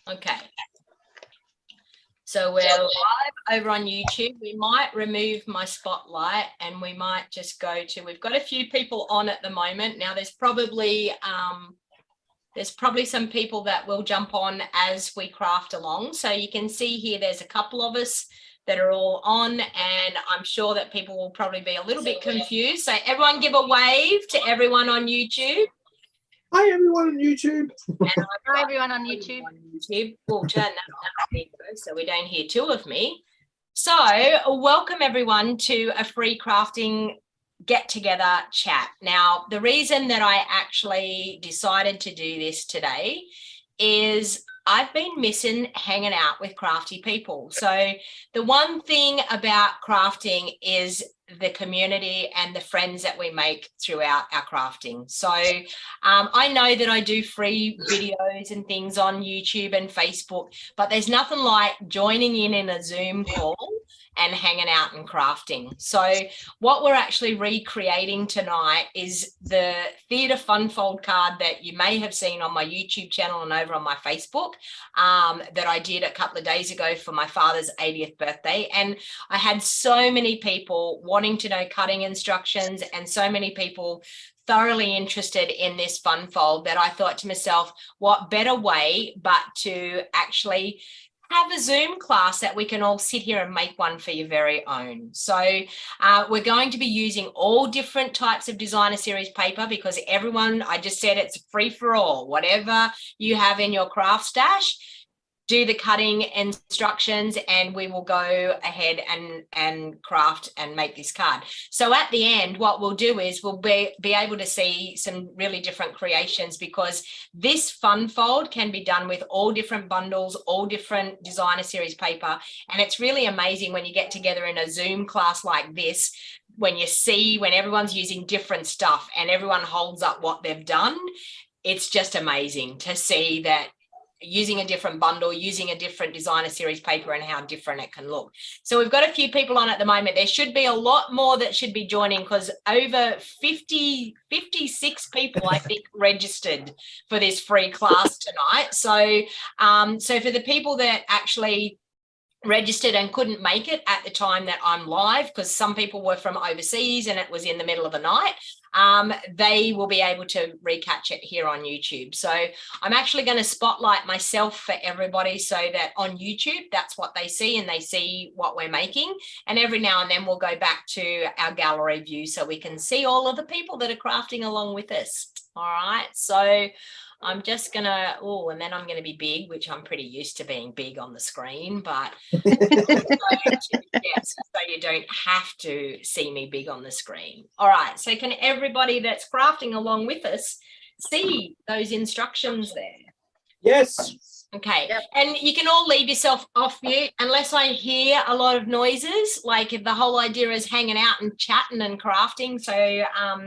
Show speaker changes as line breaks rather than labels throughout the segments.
Okay. So we're live over on YouTube. We might remove my spotlight and we might just go to, we've got a few people on at the moment. Now there's probably some people that will jump on as we craft along. So you can see here, there's a couple of us that are all on, and I'm sure that people will probably be a little bit confused. So everyone give a wave to everyone on YouTube.
Hi everyone on YouTube.
Hi everyone on YouTube.
We'll turn that on so we don't hear two of me. So welcome everyone to a free crafting get together chat. Now, the reason that I actually decided to do this today is I've been missing hanging out with crafty people. So the one thing about crafting is the community and the friends that we make throughout our crafting. So I know that I do free videos and things on YouTube and Facebook, but there's nothing like joining in a Zoom call and hanging out and crafting. So what we're actually recreating tonight is the Theatre Fun Fold card that you may have seen on my YouTube channel and over on my Facebook that I did a couple of days ago for my father's 80th birthday. And I had so many people wanting to know cutting instructions and so many people thoroughly interested in this fun fold that I thought to myself, what better way but to actually have a Zoom class that we can all sit here and make one for your very own. So we're going to be using all different types of designer series paper because everyone, I just said it's free for all. Whatever you have in your craft stash, do the cutting instructions and we will go ahead and craft and make this card. So at the end, what we'll do is we'll be able to see some really different creations because this fun fold can be done with all different bundles, all different designer series paper. And it's really amazing when you get together in a Zoom class like this, when everyone's using different stuff and everyone holds up what they've done. It's just amazing to see that using a different bundle, using a different designer series paper and how different it can look. So we've got a few people on at the moment. There should be a lot more that should be joining because over 56 people, I think, registered for this free class tonight. So, so for the people that actually registered and couldn't make it at the time that I'm live, because some people were from overseas and it was in the middle of the night, they will be able to recatch it here on YouTube. So I'm actually going to spotlight myself for everybody so that on YouTube, that's what they see and they see what we're making. And every now and then we'll go back to our gallery view so we can see all of the people that are crafting along with us. All right. So I'm just going to, and then I'm going to be big, which I'm pretty used to being big on the screen, but yes, so you don't have to see me big on the screen. All right, so can everybody that's crafting along with us see those instructions there?
Yes.
Okay, yep. And you can all leave yourself off mute unless I hear a lot of noises, like the whole idea is hanging out and chatting and crafting. So,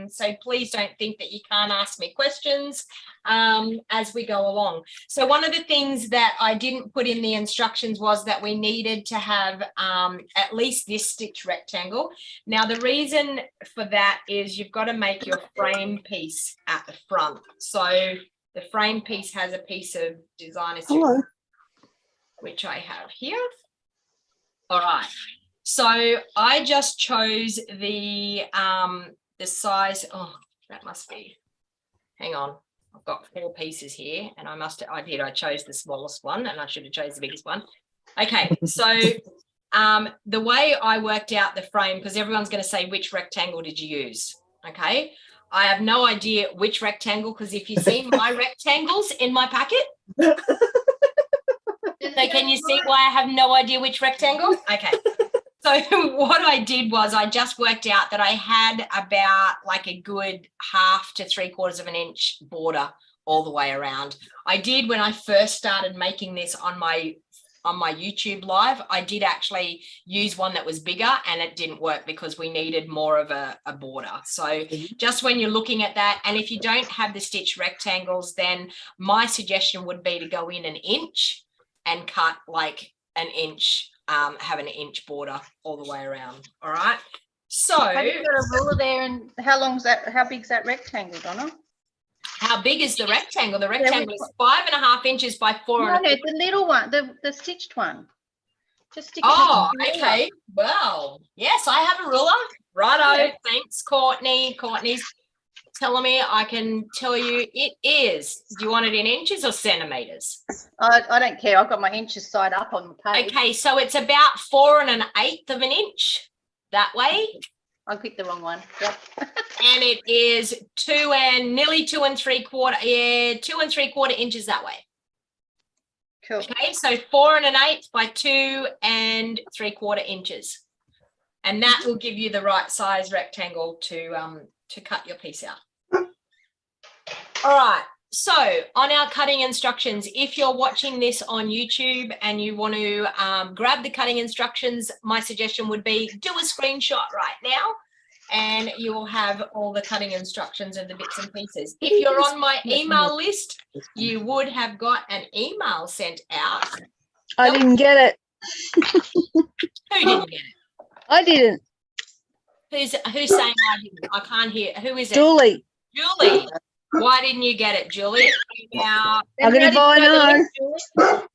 so please don't think that you can't ask me questions as we go along. So one of the things that I didn't put in the instructions was that we needed to have at least this stitch rectangle. Now, the reason for that is you've got to make your frame piece at the front. So the frame piece has a piece of designer series, which I have here. All right. So I just chose the size. Oh, that must be. Hang on. I've got 4 pieces here, and I chose the smallest one, and I should have chose the biggest one. Okay. So the way I worked out the frame, because everyone's going to say, which rectangle did you use? Okay. I have no idea which rectangle, because if you see my rectangles in my packet, so can you see why I have no idea which rectangle? Okay. So what I did was I just worked out that I had about like a good 1/2 to 3/4 of an inch border all the way around. I did when I first started making this on my YouTube live, I did actually use one that was bigger and it didn't work because we needed more of a border. So just when you're looking at that, and if you don't have the stitch rectangles, then my suggestion would be to go in 1 inch and cut like 1 inch, have 1 inch border all the way around. All right. So
have you got a ruler there, and how big's that rectangle, Donna?
How big is the rectangle? The rectangle is 5.5 inches by 4
No,
and a
no,
quarter.
the little one, the stitched one. Just stick it
Oh,
next to the
okay. Well, yes, I have a ruler. Righto.
Yeah.
Thanks, Courtney. Courtney's telling me I can tell you it is. Do you want it in inches or centimeters?
I don't care. I've got my inches side up on the page.
Okay, so it's about 4 1/8 of an inch that way.
I picked the wrong one. Yep.
And it is nearly 2 3/4. Yeah, 2 3/4 inches that way.
Cool.
Okay, so 4 1/8 by 2 3/4 inches. And that will give you the right size rectangle to cut your piece out. All right, so on our cutting instructions, if you're watching this on YouTube and you want to grab the cutting instructions, my suggestion would be do a screenshot right now and you will have all the cutting instructions of the bits and pieces. If you're on my email list, you would have got an email sent out.
I didn't get it.
Who didn't get it?
I didn't.
Who's saying I didn't? I can't hear. Who is it?
Julie.
Julie. Why didn't you get it, Julie? Now,
I'm going to buy no.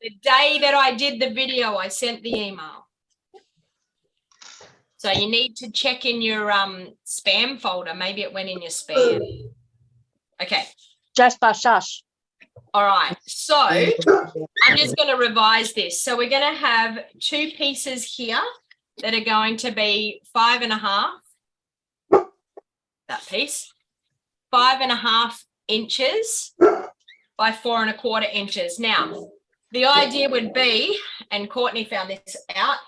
the day that I did the video, I sent the email. So you need to check in your spam folder. Maybe it went in your spam. Okay.
Just by shush.
All right. So I'm just going to revise this. So we're going to have 2 pieces here that are going to be 5.5. That piece. 5.5 inches by 4 1/4 inches. Now, the idea would be, and Courtney found this out,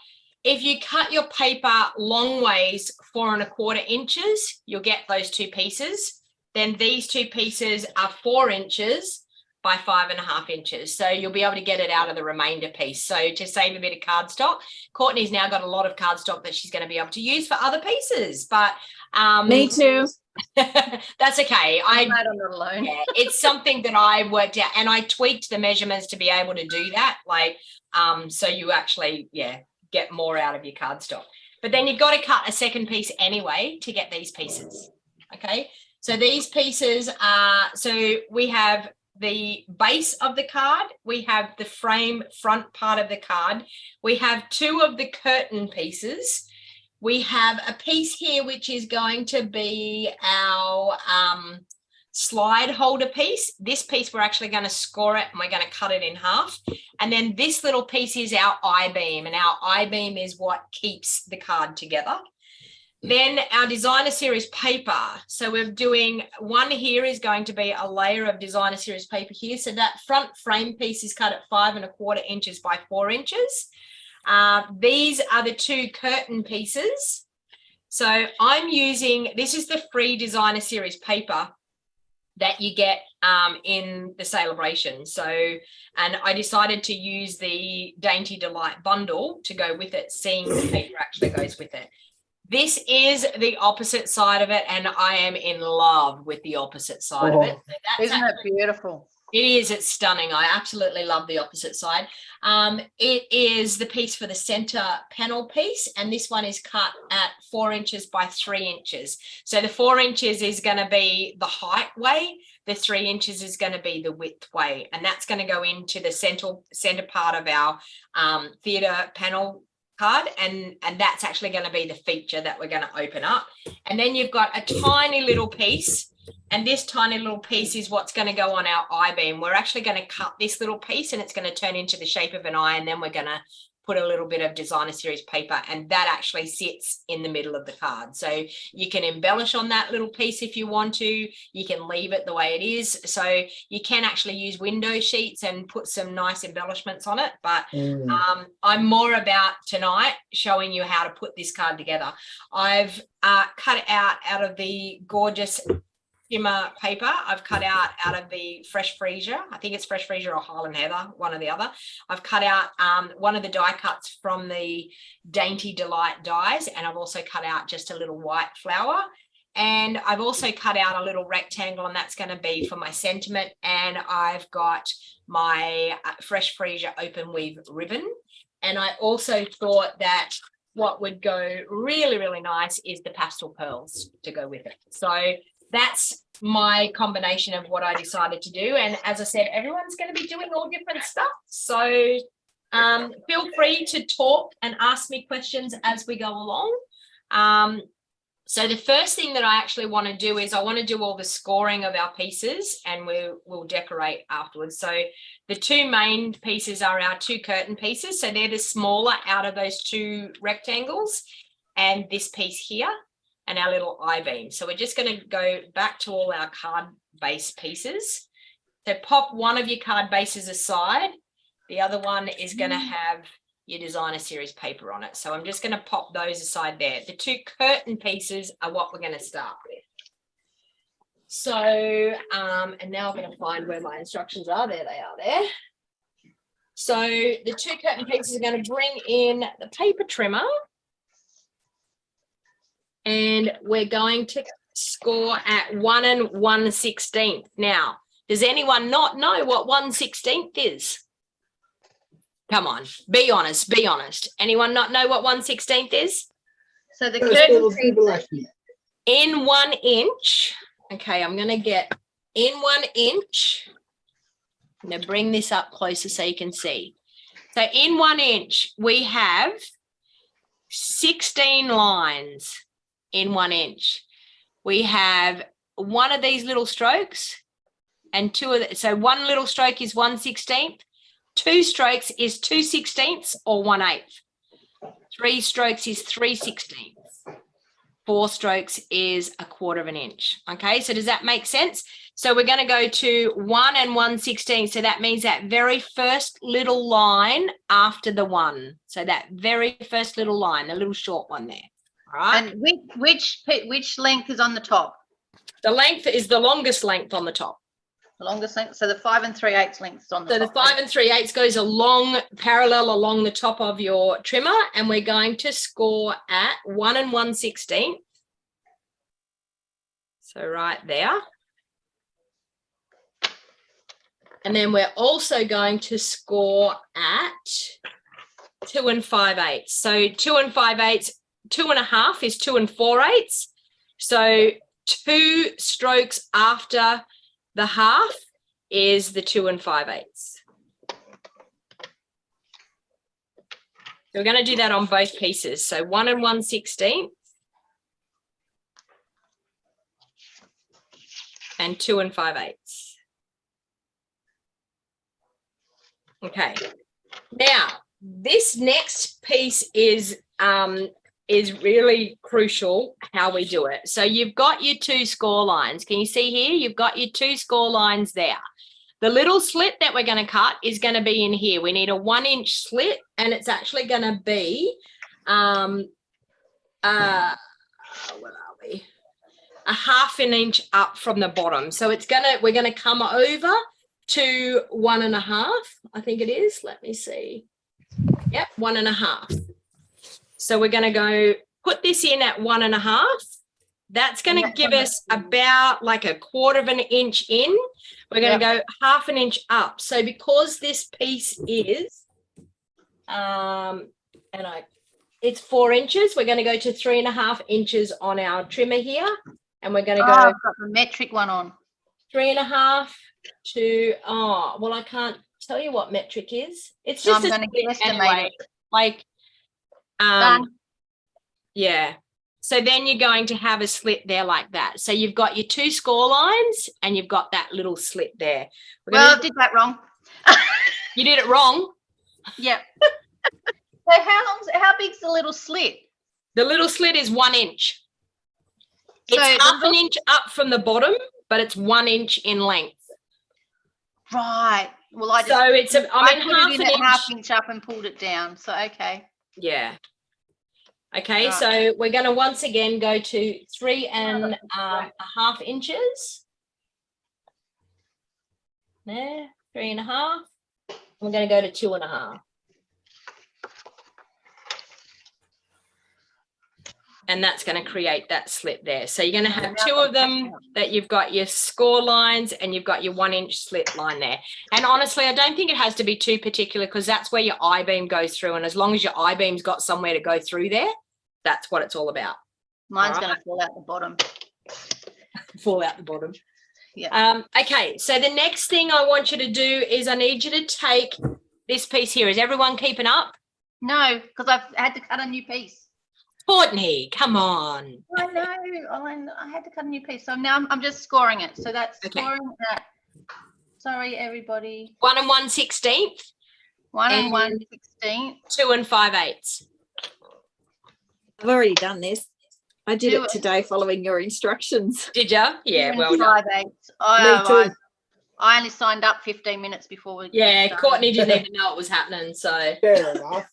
if you cut your paper long ways 4 1/4 inches, you'll get those 2 pieces. Then these 2 pieces are 4 inches by 5.5 inches. So you'll be able to get it out of the remainder piece. So to save a bit of cardstock, Courtney's now got a lot of cardstock that she's going to be able to use for other pieces. But
Me too.
that's okay.
I'm not alone.
Yeah, it's something that I worked out and I tweaked the measurements to be able to do that. Like, so you actually, get more out of your cardstock. But then you've got to cut a second piece anyway to get these pieces. Okay. So these pieces are, so we have the base of the card, we have the frame front part of the card, we have 2 of the curtain pieces, we have a piece here which is going to be our slide holder piece. This piece we're actually going to score it and we're going to cut it in half, and then this little piece is our I-beam, and our I-beam is what keeps the card together. Then our designer series paper. So we're doing one here is going to be a layer of designer series paper here. So that front frame piece is cut at 5 1/4 inches by 4 inches. These are the 2 curtain pieces. So I'm using, this is the free designer series paper that you get in the celebration. So, and I decided to use the Dainty Delight bundle to go with it, seeing the paper actually goes with it. This is the opposite side of it, and I am in love with the opposite side of it. So that's
Isn't it beautiful?
It is. It's stunning. I absolutely love the opposite side. It is the piece for the center panel piece, and this one is cut at 4 inches by 3 inches. So the 4 inches is going to be the height way. The 3 inches is going to be the width way, and that's going to go into the center part of our theatre panel card, and that's actually going to be the feature that we're going to open up. And then you've got a tiny little piece, and this tiny little piece is what's going to go on our I-beam. We're actually going to cut this little piece and it's going to turn into the shape of an eye, and then we're going to put a little bit of designer series paper, and that actually sits in the middle of the card. So you can embellish on that little piece if you want to. You can leave it the way it is. So you can actually use window sheets and put some nice embellishments on it. But I'm more about tonight showing you how to put this card together. I've cut it out of the gorgeous shimmer paper. I've cut out of the Fresh Freesia. I think it's Fresh Freesia or Highland Heather, one or the other. I've cut out one of the die cuts from the Dainty Delight dies, and I've also cut out just a little white flower. And I've also cut out a little rectangle, and that's going to be for my sentiment. And I've got my Fresh Freesia open weave ribbon. And I also thought that what would go really, really nice is the pastel pearls to go with it. So that's my combination of what I decided to do. And as I said, everyone's going to be doing all different stuff. So feel free to talk and ask me questions as we go along. So the first thing that I actually want to do is I want to do all the scoring of our pieces, and we'll decorate afterwards. So the two main pieces are our two curtain pieces. So they're the smaller out of those two rectangles, and this piece here and our little I-beam. So we're just going to go back to all our card base pieces. So pop one of your card bases aside. The other one is going to have your designer series paper on it. So I'm just going to pop those aside there. The two curtain pieces are what we're going to start with. So, and now I'm going to find where my instructions are. There they are there. So the two curtain pieces are going to bring in the paper trimmer, and we're going to score at 1 1/16. Now, does anyone not know what 1/16 is? Come on, be honest, be honest. Anyone not know what 1/16 is?
So the
First
curtain
little
piece,
embellishment.
In 1 inch. Okay, I'm going to get in 1 inch. I'm going to bring this up closer so you can see. So in 1 inch, we have 16 lines in 1 inch. We have one of these little strokes and two of the, so one little stroke is 1/16. 2 strokes is 2/16 or 1/8. 3 strokes is 3/16. 4 strokes is 1/4 inch. Okay, so does that make sense? So we're going to go to 1 1/16. So that means that very first little line after the 1. So that very first little line, the little short one there. All right.
and which length is on the top?
The length is the longest length on the top.
The longest length. So the 5 3/8 length is on the
So
top.
the 5 3/8 goes along parallel along the top of your trimmer, and we're going to score at 1 1/16. So right there. And then we're also going to score at 2 5/8. So 2 5/8, 2.5 is 2 4/8. So 2 strokes after the half is the 2 5/8. So we're going to do that on both pieces. So 1 1/16 and 2 5/8. Okay. Now, this next piece is really crucial how we do it. So you've got your 2 score lines. Can you see here? You've got your 2 score lines there. The little slit that we're going to cut is going to be in here. We need a 1 inch slit, and it's actually going to be, what are we? A 1/2 inch up from the bottom. So we're going to come over to 1 1/2. I think it is. Let me see. Yep, 1 1/2. So we're going to go put this in at 1 1/2. That's going to give us about like 1/4 inch in. We're going to go 1/2 inch up. So because this piece is, it's 4 inches, we're going to go to 3 1/2 inches on our trimmer here. And we're going to go.
I've got the metric one on.
3 1/2 to, well, I can't tell you what metric is. It's just
I'm going to estimate
anyway,
it.
like,
Done.
yeah. So then you're going to have a slit there like that. So you've got your 2 score lines and you've got that little slit there.
Well, I did that wrong.
You did it wrong.
Yep. So how big's the little slit?
The little slit is 1 inch.
So
It's 1/2 inch up from the bottom, but it's 1 inch in length.
Right. Well, I
So it's
put it in at 1/2
inch.
inch up and pulled it down. So okay.
Yeah. Okay,
Right.
so we're going to once again go to 3 1/2 inches. There, 3 1/2. We're going to go to 2 1/2. And that's going to create that slit there. So you're going to have 2 of them that you've got your score lines and you've got your 1 inch slit line there. And honestly, I don't think it has to be too particular because that's where your I-beam goes through. And as long as your I-beam's got somewhere to go through there, that's what it's all about.
Mine's going to fall out the bottom.
fall out the bottom.
Yeah.
Okay, so the next thing I want you to do is I need you to take this piece here. Is everyone keeping up?
No, because I've had to cut a new piece.
Courtney, come on.
I know. I had to cut a new piece. So now I'm just scoring it. So that's
Okay.
scoring at, sorry, everybody.
1 1/16.
1
And
1/16.
2 5/8.
I've already done this. I did
Do
it
it.
today following your instructions.
Did you? Yeah,
2
well
and
done.
5/8.
Me too.
I only signed up 15 minutes before we
Yeah,
started.
Courtney didn't even know it was happening. So
Fair enough.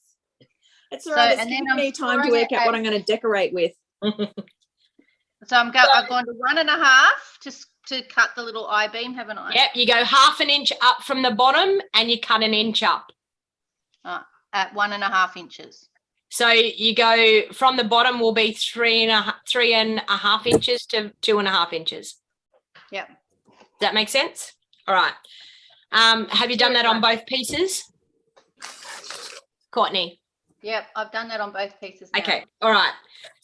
It's all right. It's
and then
giving
I'm
me time to
scoring
work
it
out what
at-
I'm going to decorate with.
So I've gone to 1.5 to cut the little I-beam, haven't I?
yep, you go 1/2 inch up from the bottom and you cut 1 inch up.
At 1.5 inches.
So you go from the bottom will be 3.5 inches to 2.5 inches.
Yep.
Does that make sense? All right. Have you done that on both pieces? Courtney?
Yep, I've done that on both pieces now.
Okay. All right.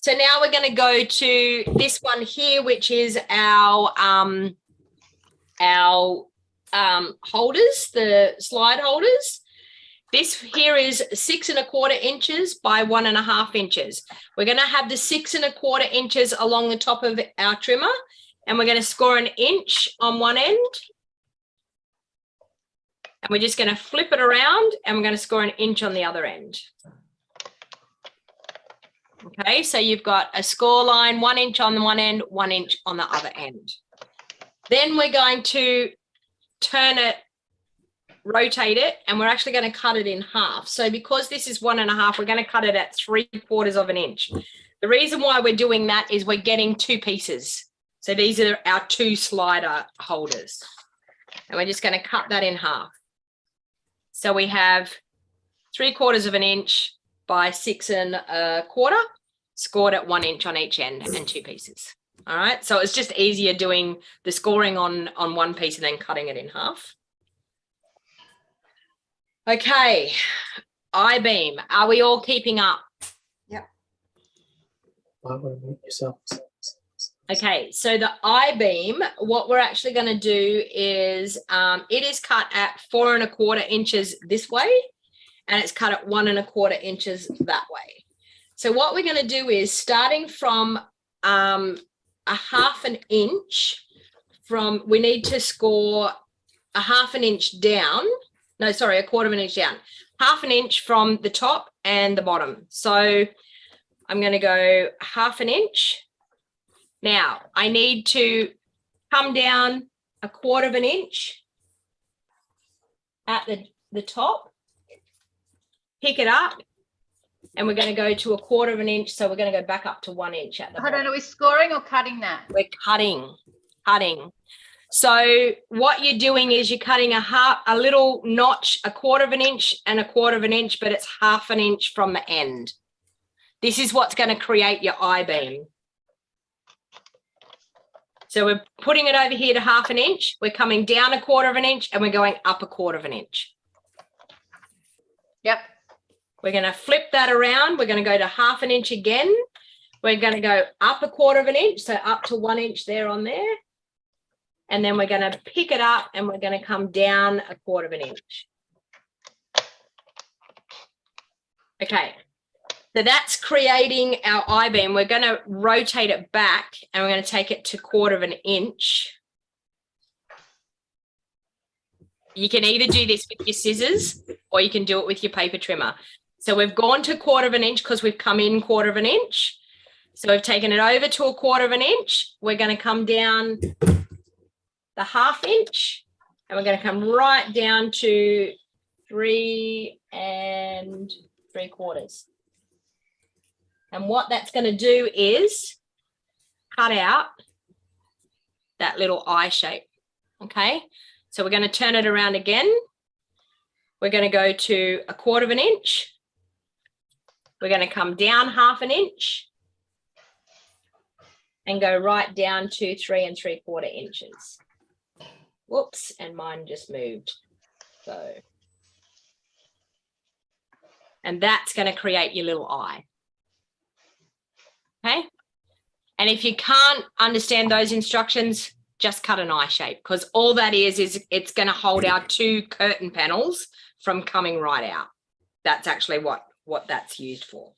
So now we're going to go to this one here, which is our holders, the slide holders. This here is 6 1/4 inches by 1.5 inches. We're going to have the 6 1/4 inches along the top of our trimmer, and we're going to score 1 inch on one end. And we're just going to flip it around and we're going to score 1 inch on the other end. Okay, so you've got a score line, 1 inch on the one end, 1 inch on the other end. Then we're going to turn it, rotate it, and we're actually going to cut it in half. So because this is 1.5, we're going to cut it at 3/4 of an inch. The reason why we're doing that is we're getting 2 pieces. So these are our 2 slider holders. And we're just going to cut that in half. So we have 3/4 of an inch by 6 1/4, scored at 1 inch on each end and 2 pieces. All right. So it's just easier doing the scoring on one piece and then cutting it in half. Okay. I-beam. Are we all keeping up?
Yep.
I want to mute yourself.
Okay, so the I-beam, what we're actually going to do is it is cut at 4 1/4 inches this way, and it's cut at 1 1/4 inches that way. So what we're going to do is starting from 1/2 inch from, we need to score 1/2 inch down. No, sorry, 1/4 inch down. 1/2 inch from the top and the bottom. So I'm going to go 1/2 inch. Now, I need to come down 1/4 inch at the top, pick it up, and we're going to go to 1/4 inch. So we're going to go back up to 1 inch at the
Hold
bottom.
on, are we scoring or cutting that?
We're cutting. So what you're doing is you're cutting a little notch, 1/4 inch and 1/4 inch, but it's 1/2 inch from the end. This is what's going to create your I-beam. So we're putting it over here to 1/2 inch. We're coming down 1/4 inch and we're going up 1/4 inch.
Yep.
We're going to flip that around. We're going to go to 1/2 inch again. We're going to go up 1/4 inch, so up to 1 inch there on there. And then we're going to pick it up and we're going to come down 1/4 inch. Okay. So that's creating our I-beam. We're going to rotate it back and we're going to take it to 1/4 inch. You can either do this with your scissors or you can do it with your paper trimmer. So we've gone to 1/4 inch because we've come in 1/4 inch. So we've taken it over to 1/4 inch. We're going to come down the 1/2 inch and we're going to come right down to 3 3/4. And what that's going to do is cut out that little eye shape. Okay, so we're going to turn it around again. We're going to go to 1/4 inch. We're going to come down 1/2 inch and go right down to 3 3/4 inches. Whoops, and mine just moved. So, and that's going to create your little eye. Okay, And if you can't understand those instructions, just cut an eye shape, because all that is it's going to hold our 2 curtain panels from coming right out. That's actually what that's used for.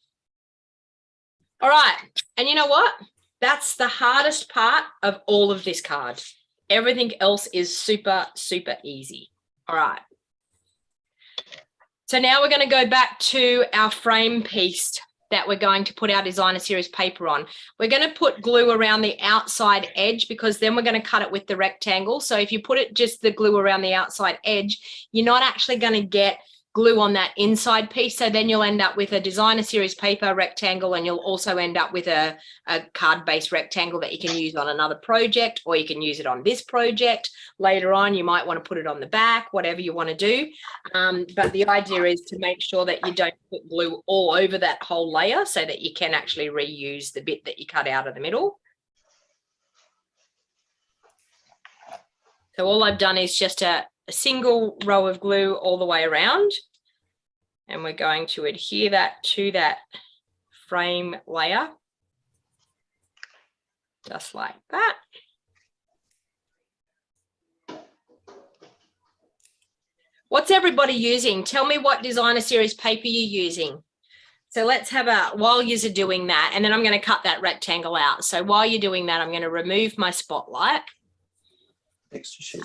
All right. And you know what? That's the hardest part of all of this card. Everything else is super, super easy. All right. So now we're going to go back to our frame piece that we're going to put our designer series paper on. We're going to put glue around the outside edge, because then we're going to cut it with the rectangle. So if you put it just the glue around the outside edge, you're not actually going to get glue on that inside piece. So then you'll end up with a designer series paper rectangle, and you'll also end up with a card-based rectangle that you can use on another project, or you can use it on this project. Later on, you might want to put it on the back, whatever you want to do. But the idea is to make sure that you don't put glue all over that whole layer, so that you can actually reuse the bit that you cut out of the middle. So all I've done is just a single row of glue all the way around, and we're going to adhere that to that frame layer, just like that. What's everybody using? Tell me what designer series paper you're using. So let's have while you're doing that, and then I'm going to cut that rectangle out. So while you're doing that, I'm going to remove my spotlight.
Extra sheet.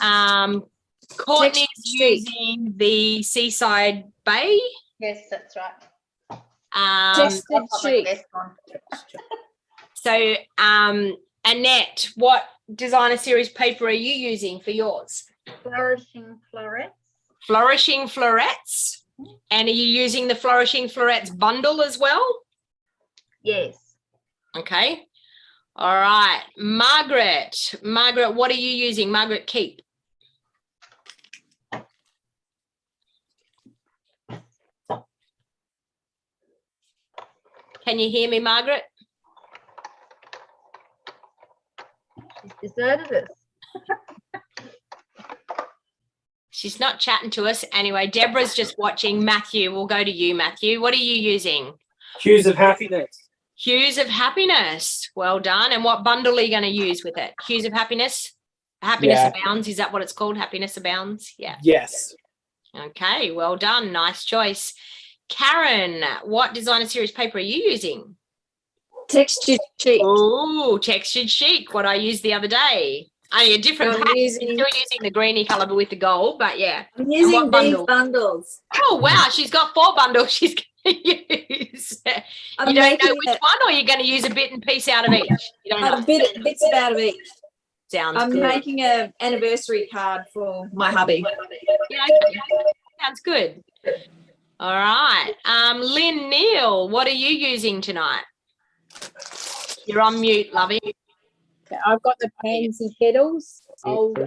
Courtney's using the Seaside Bay.
Yes, that's right.
Tested sheet.
So, Annette, what designer series paper are you using for yours?
Flourishing Florets.
Flourishing Florets. And are you using the Flourishing Florets bundle as well?
Yes.
Okay. All right. Margaret, what are you using? Margaret Keep. Can you hear me, Margaret?
She's deserted us.
She's not chatting to us. Anyway, Deborah's just watching. Matthew, we'll go to you, Matthew. What are you using?
Hues of Happiness.
Hues of Happiness. Well done. And what bundle are you going to use with it? Hues of Happiness? Happiness Abounds. Is that what it's called? Happiness Abounds? Yeah.
Yes.
Okay, well done. Nice choice. Karen, what designer series paper are you using?
Textured sheet.
Oh, textured sheet. What I used the other day. Only a different
I'm
pack.
using-
Still using the greeny colour but with the gold, but yeah.
I'm using
what
these
bundle?
bundles.
Oh, wow. She's got 4 bundles she's going to use.
I'm
You don't know
making
which one, or you're going to use a bit and piece out of each? You don't know.
bits out of each.
Sounds
I'm
good.
making an anniversary card for my hubby.
Yeah, okay. Sounds good. All right. Lynn Neal, what are you using tonight? You're on mute, lovey.
I've got the pansy petals. Old.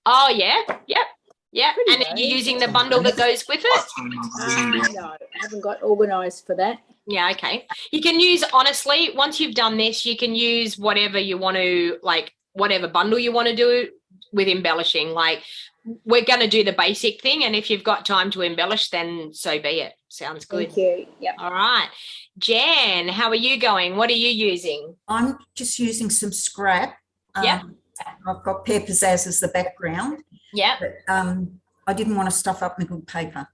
Oh, yeah. Yep. Yep.
Pretty
And are you
good.
using the bundle that goes with it?
No, I haven't got organised for that.
Yeah, okay. You can use, honestly, once you've done this, you can use whatever you want to, like whatever bundle you want to do with embellishing. Like, we're going to do the basic thing, and if you've got time to embellish, then so be it. Sounds good.
Thank you. Yep.
All right. Jan, how are you going? What are you using?
I'm just using some scrap.
Yep.
I've got Pear Pizzazz as the background.
Yeah,
But, I didn't want to stuff up my good paper.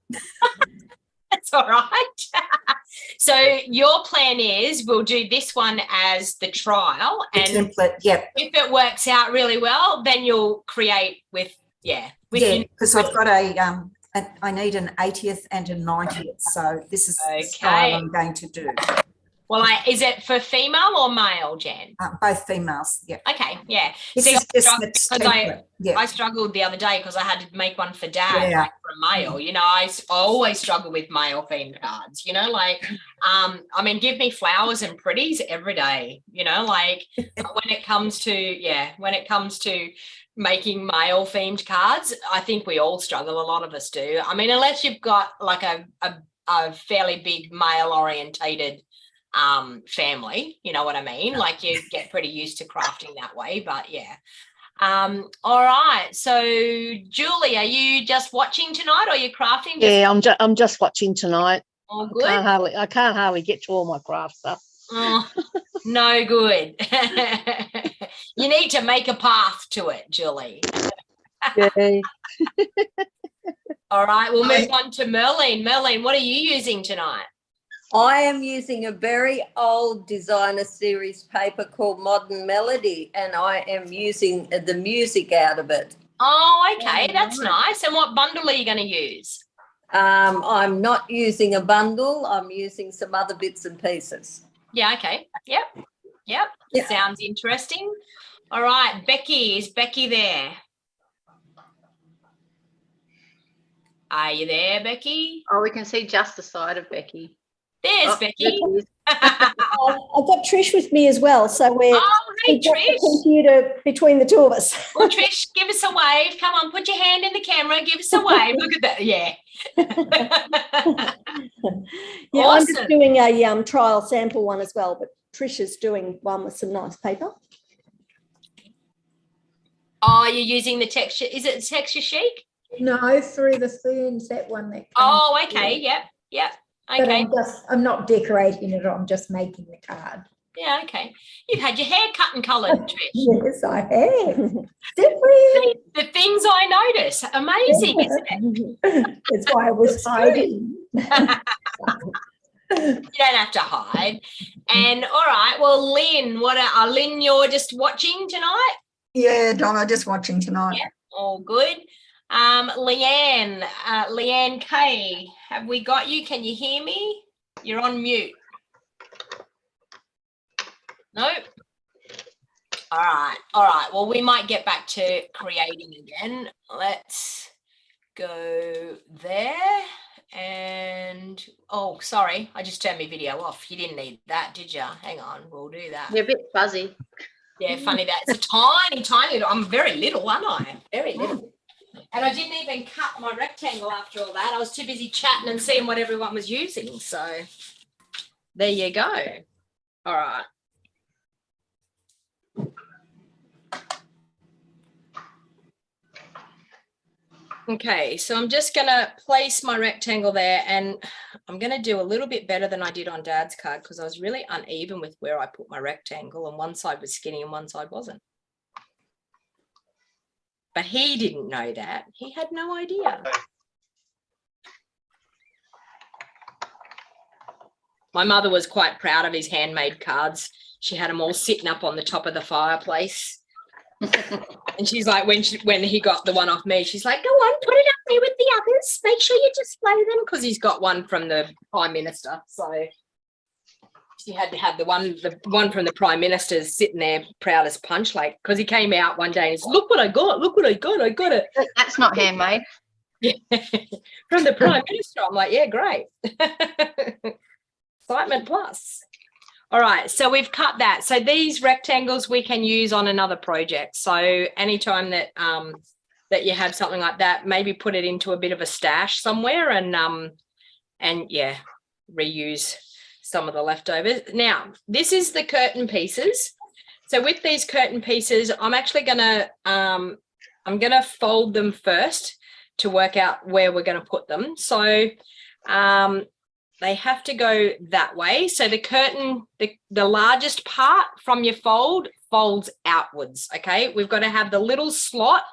that's all right. So your plan is we'll do this one as the trial,
The
and
template, yep.
if it works out really well, then you'll create with
Because I've got I need an 80th and a 90th. So this is the style I'm going to do.
Well, is it for female or male, Jan?
Both females, yeah.
Okay, yeah.
This
See,
is just
I
the
struggled- 'cause
template. Yeah.
I struggled the other day because I had to make one for Dad,
Yeah.
like for a male. You know, I always struggle with male themed cards. You know, like, I mean, give me flowers and pretties every day. You know, like when it comes to making male themed cards, I think we all struggle. A lot of us do. I mean, unless you've got like a fairly big male orientated family, you know what I mean? Like you get pretty used to crafting that way, but yeah. All right. So Julie, are you just watching tonight, or are you crafting?
Yeah, I'm just watching tonight.
All good.
I can't hardly get to all my craft stuff.
Oh, no good. You need to make a path to it, Julie.
Yeah.
All right, we'll move on to Merlin. Merlin, what are you using tonight?
I am using a very old designer series paper called Modern Melody, and I am using the music out of it.
Oh, okay, that's nice. And what bundle are you going to use?
I'm not using a bundle. I'm using some other bits and pieces.
Yeah, okay. Yep.
Yeah.
Sounds interesting. All right, Becky, is Becky there? Are you there, Becky?
Oh, we can see just the side of Becky.
There's
There
Becky.
she is.
I've got Trish with me as well, so we've
Oh, hey,
got the
Trish.
computer between the two of us.
Well, Trish, give us a wave. Come on, put your hand in the camera. Give us a wave. Look at that. Yeah.
Yeah, I'm
Awesome.
just doing a trial sample one as well, but Trish is doing one with some nice paper.
Oh, you're using the texture. Is it texture chic?
No, through the ferns, that one that comes.
Oh, okay. Yep.
But
Okay.
I'm not decorating it, I'm just making the card.
Yeah, okay. You've had your hair cut and coloured, Trish.
Yes, I have. Different.
The things I notice. Amazing, isn't it?
That's why I was hiding.
You don't have to hide. And all right, well, Lynn, Lynn, you're just watching tonight?
Yeah, Donna, just watching tonight.
Yeah, all good. Leanne, Leanne Kay, have we got you? Can you hear me? You're on mute. Nope. All right. Well, we might get back to creating again. Let's go there. And, oh, sorry, I just turned my video off. You didn't need that, did you? Hang on, we'll do that.
You're a bit fuzzy.
Yeah, funny that. It's a tiny little, I'm very little, aren't I? Very little. And I didn't even cut my rectangle after all that. I was too busy chatting and seeing what everyone was using. So there you go. All right. Okay, so I'm just going to place my rectangle there, and I'm going to do a little bit better than I did on Dad's card because I was really uneven with where I put my rectangle, and one side was skinny and one side wasn't. But he didn't know that. He had no idea. My mother was quite proud of his handmade cards. She had them all sitting up on the top of the fireplace. And she's like, when he got the one off me, she's like, go on, put it up there with the others. Make sure you display them, because he's got one from the Prime Minister. So she had to have the one from the Prime Minister's sitting there proud as punch, like, because he came out one day and he's, look what I got, I got it.
That's not handmade.
Yeah. From the Prime Minister. I'm like, yeah, great. Excitement plus. All right, so we've cut that. So these rectangles we can use on another project. So anytime that that you have something like that, maybe put it into a bit of a stash somewhere and yeah, reuse some of the leftovers. Now, this is the curtain pieces. So with these curtain pieces, I'm actually gonna fold them first to work out where we're gonna put them. So they have to go that way. So the curtain, the largest part from your fold folds outwards, okay? We've got to have the little slot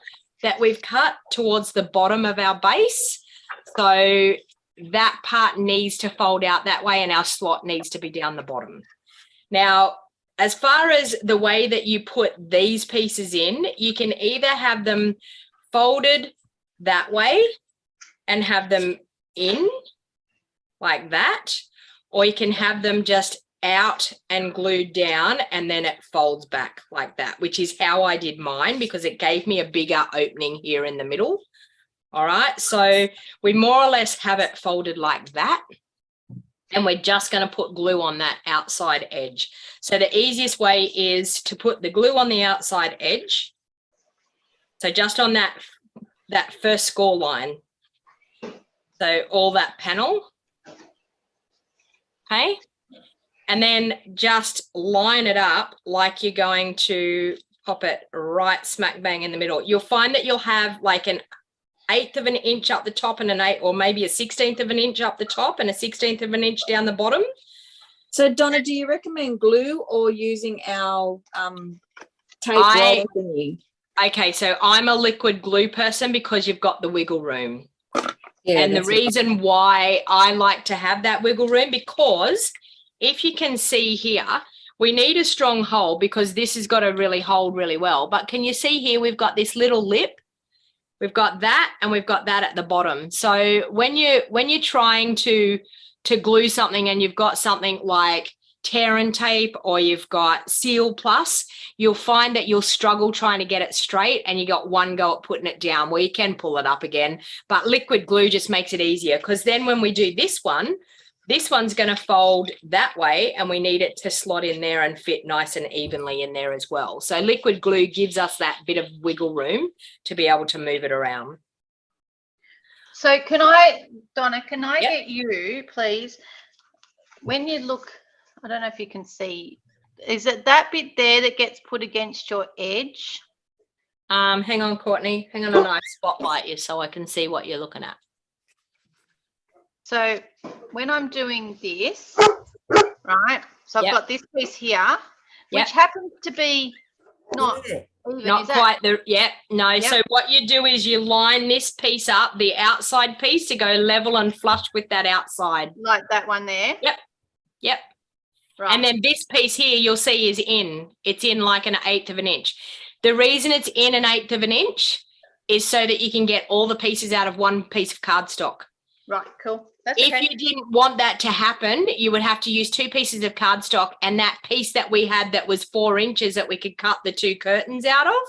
that we've cut towards the bottom of our base. So that part needs to fold out that way and our slot needs to be down the bottom. Now, as far as the way that you put these pieces in, you can either have them folded that way and have them in like that, or you can have them just out and glued down and then it folds back like that, which is how I did mine because it gave me a bigger opening here in the middle. All right, so we more or less have it folded like that, and we're just going to put glue on that outside edge. So the easiest way is to put the glue on the outside edge, so just on that first score line, so all that panel. Okay, and then just line it up like you're going to pop it right smack bang in the middle. You'll find that you'll have like an 1/8 of an inch up the top and an 1/8, or maybe a 1/16 of an inch up the top and a 1/16 of an inch down the bottom.
So Donna, do you recommend glue or using our tape
I-
roller thingy?
Okay, so I'm a liquid glue person because you've got the wiggle room.
Yeah,
And the
that's it.
reason why I like to have that wiggle room, because if you can see here, we need a strong hold because this has got to really hold really well. But can you see here, we've got this little lip. We've got that and we've got that at the bottom. So when you're trying to glue something and you've got something like tear and tape or you've got Seal Plus, you'll find that you'll struggle trying to get it straight and you got one go at putting it down where you can pull it up again. But liquid glue just makes it easier because then when we do this one's going to fold that way and we need it to slot in there and fit nice and evenly in there as well. So liquid glue gives us that bit of wiggle room to be able to move it around.
So Donna, can I
Yep.
get you, please, when you look, I don't know if you can see, is it that bit there that gets put against your edge?
Hang on, Courtney. Hang on, I spotlight you so I can see what you're looking at.
So when I'm doing this, right, so I've
Yep.
got this piece here, which
Yep.
happens to be not
Yeah.
even.
Not
is that
quite the, no.
Yep.
So what you do is you line this piece up, the outside piece, to go level and flush with that outside.
like that one there?
Yep.
Right.
And then this piece here, you'll see is in. It's in like 1/8 of an inch. The reason it's in 1/8 of an inch is so that you can get all the pieces out of one piece of cardstock.
Right, cool. That's
If
okay.
you didn't want that to happen, you would have to use 2 pieces of cardstock, and that piece that we had that was 4 inches that we could cut the 2 curtains out of,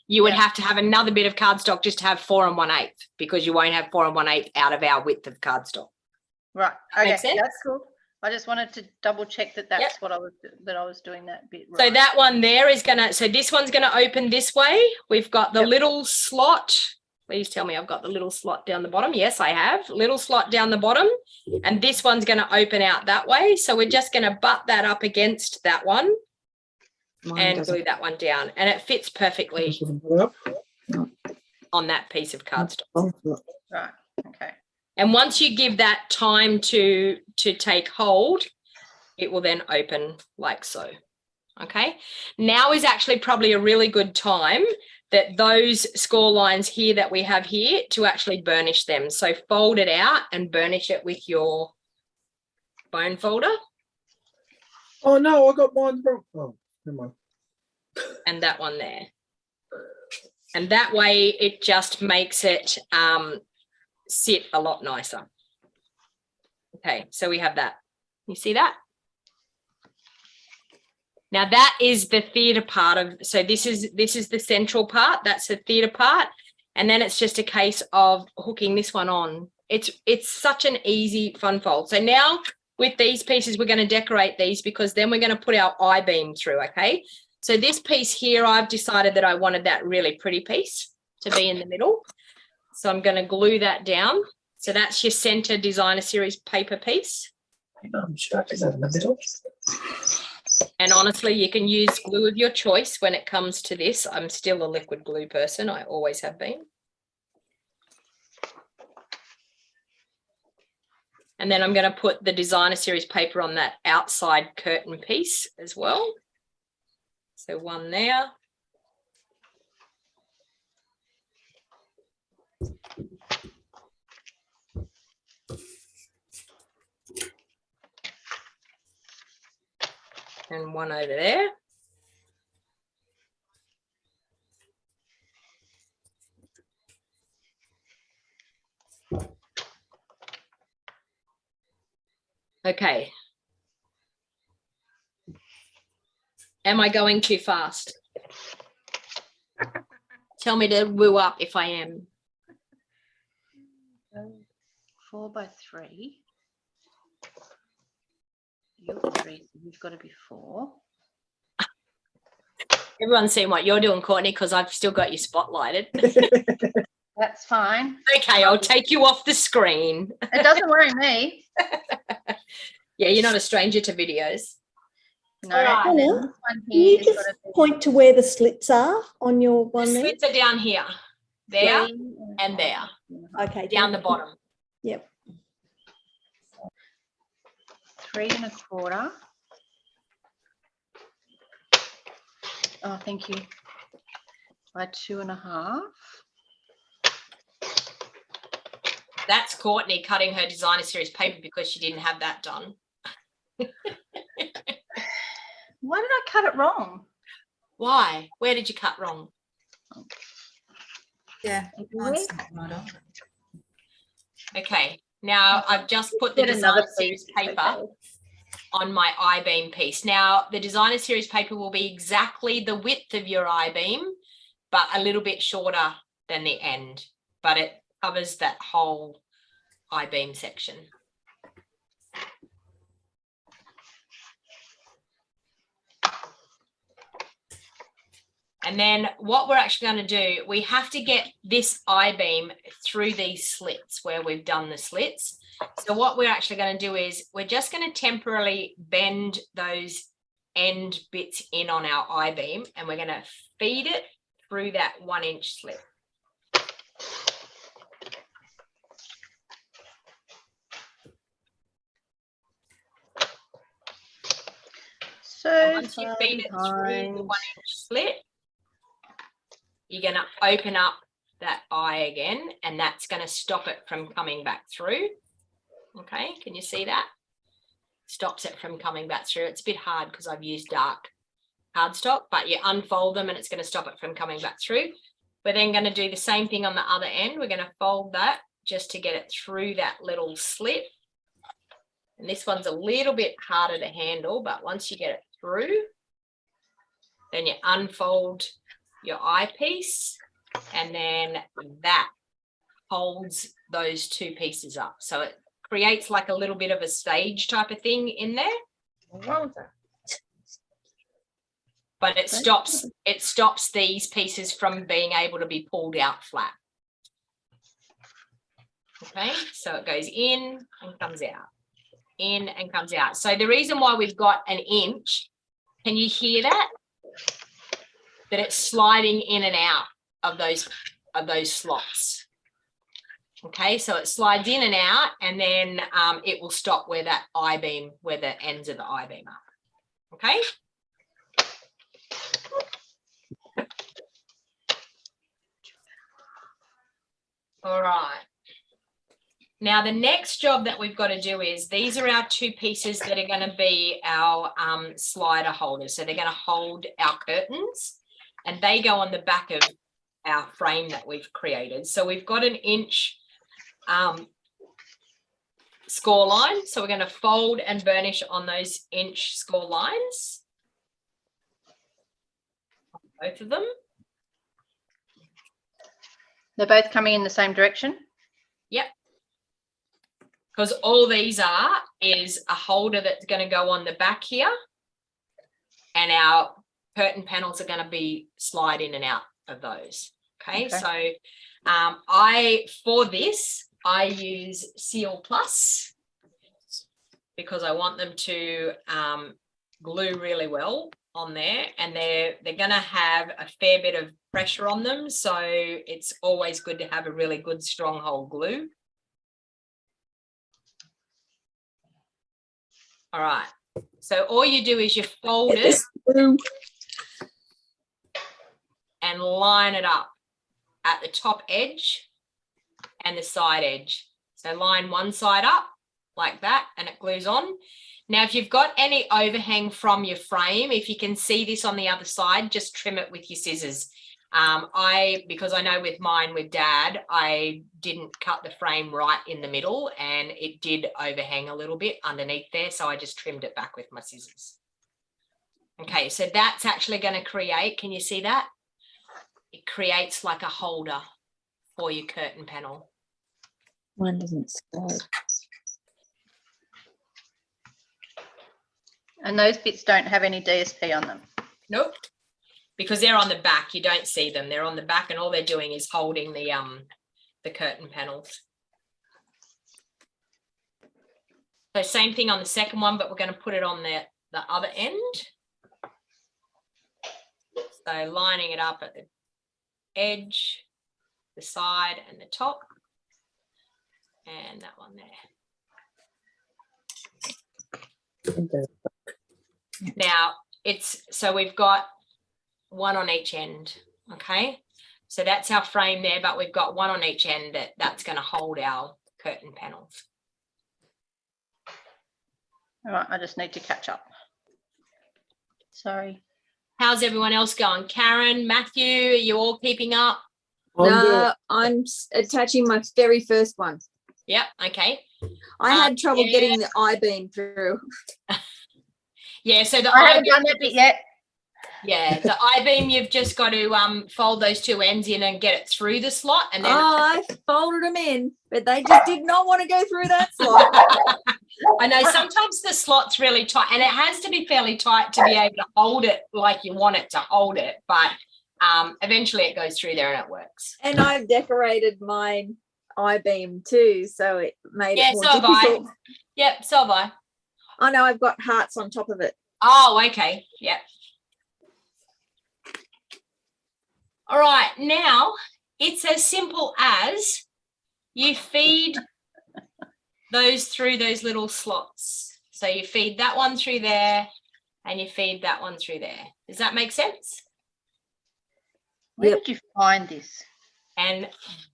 you would
Yeah.
have to have another bit of cardstock just to have 4 1/8 because you won't have 4 1/8 out of our width of cardstock.
Right. Okay.
Makes sense?
That's cool. I just wanted to double check that that's
Yep.
what I was doing that bit right.
So that one there is so this one's gonna open this way. We've got the
Yep.
little slot. Please tell me I've got the little slot down the bottom. Yes, I have. Little slot down the bottom. And this one's going to open out that way. So we're just going to butt that up against that one and glue that one down. And it fits perfectly on that piece of cardstock.
Right. Okay.
And once you give that time to take hold, it will then open like so. Okay. Now is actually probably a really good time that those score lines here that we have here to actually burnish them. So fold it out and burnish it with your bone folder.
Oh no, I got mine wrong. Oh, never mind.
And that one there. And that way it just makes it sit a lot nicer. Okay, so we have that. You see that? Now that is the theatre part of, so this is the central part, that's the theatre part. And then it's just a case of hooking this one on. It's such an easy fun fold. So now with these pieces, we're going to decorate these because then we're going to put our I-beam through, okay? So this piece here, I've decided that I wanted that really pretty piece to be in the middle. So I'm going to glue that down. So that's your Centre Designer Series paper piece.
Is that in the middle?
And honestly, you can use glue of your choice when it comes to this. I'm still a liquid glue person. I always have been. And then I'm going to put the Designer Series paper on that outside curtain piece as well. So one there. And one over there. Okay. Am I going too fast? Tell me to woo up if I am.
4 by 3. You're 3, so you've got to be 4.
Everyone's seen what you're doing, Courtney, because I've still got you spotlighted.
That's fine.
Okay, I'll take you off the screen.
It doesn't worry me.
Yeah, you're not a stranger to videos.
No.
All right.
And then
Anna,
this one
Can you
here
just point to where the slits are on your
The
one there?
slits are down here, there and there,
Okay.
down the
thank you.
bottom.
Yep.
3 1/4. Oh, thank you. By 2 1/2.
That's Courtney cutting her designer series paper because she didn't have that done.
Why did I cut it wrong?
Why? Where did you cut wrong?
Yeah. mine's not right on.
Okay, now I've just put the
Get
designer
another
series
piece.
paper
Okay.
on my I-beam piece. Now, the designer series paper will be exactly the width of your I-beam, but a little bit shorter than the end, but it covers that whole I-beam section. And then what we're actually going to do, we have to get this I-beam through these slits where we've done the slits. So what we're actually going to do is we're just going to temporarily bend those end bits in on our I-beam, and we're going to feed it through that 1-inch slit.
So
Once you feed it through the 1-inch slit, you're going to open up that eye again, and that's going to stop it from coming back through. Okay, can you see that? Stops it from coming back through. It's a bit hard because I've used dark cardstock, but you unfold them and it's going to stop it from coming back through. We're then going to do the same thing on the other end. We're going to fold that just to get it through that little slit. And this one's a little bit harder to handle, but once you get it through, then you unfold your eyepiece, and then that holds those two pieces up. So it creates like a little bit of a stage type of thing in there. But it stops these pieces from being able to be pulled out flat. Okay, so it goes in and comes out, in and comes out. So the reason why we've got 1 inch, can you hear that? That it's sliding in and out of those slots. Okay, so it slides in and out, and then it will stop where that I-beam, where the ends of the I-beam are. Okay. All right. Now the next job that we've got to do is, these are our two pieces that are going to be our slider holders. So they're going to hold our curtains, and they go on the back of our frame that we've created. So we've got 1 inch score line. So we're going to fold and burnish on those inch score lines, both of them.
They're both coming in the same direction?
Yep. Because all these are is a holder that's going to go on the back here, and our curtain panels are going to be slide in and out of those. Okay. So for this I use Seal Plus because I want them to glue really well on there, and they're going to have a fair bit of pressure on them, so it's always good to have a really good stronghold glue. All right, so all you do is you fold it and line it up at the top edge and the side edge. So line one side up like that, and it glues on. Now, if you've got any overhang from your frame, if you can see this on the other side, just trim it with your scissors. Because I know with mine, with Dad, I didn't cut the frame right in the middle, and it did overhang a little bit underneath there, so I just trimmed it back with my scissors. Okay, so that's actually going to create, can you see that? It creates like a holder for your curtain panel.
One doesn't slide.
And those bits don't have any DSP on them?
Nope, because they're on the back. You don't see them. They're on the back, and all they're doing is holding the curtain panels. So same thing on the second one, but we're going to put it on the other end. So lining it up at the edge, the side, and the top, and that one there. Now so we've got one on each end. Okay. So that's our frame there, but we've got one on each end that's going to hold our curtain panels.
All right, I just need to catch up. Sorry.
How's everyone else going? Karen, Matthew, are you all keeping up?
No, I'm attaching my very first one.
Yep. Okay.
I had trouble
yeah.
getting the I-beam through.
Yeah. So
I haven't done that bit yet.
Yeah, the I-beam, you've just got to fold those two ends in and get it through the slot, and then
I folded them in, but they just did not want to go through that slot.
I know sometimes the slot's really tight, and it has to be fairly tight to be able to hold it like you want it to hold it, but eventually it goes through there and it works.
And I've decorated my I-beam too, so it made it more
so have
difficult.
Yep, so have I.
I know I've got hearts on top of it.
Oh, okay. Yep. All right, now it's as simple as you feed those through those little slots. So you feed that one through there and you feed that one through there. Does that make sense?
Where did you find this?
And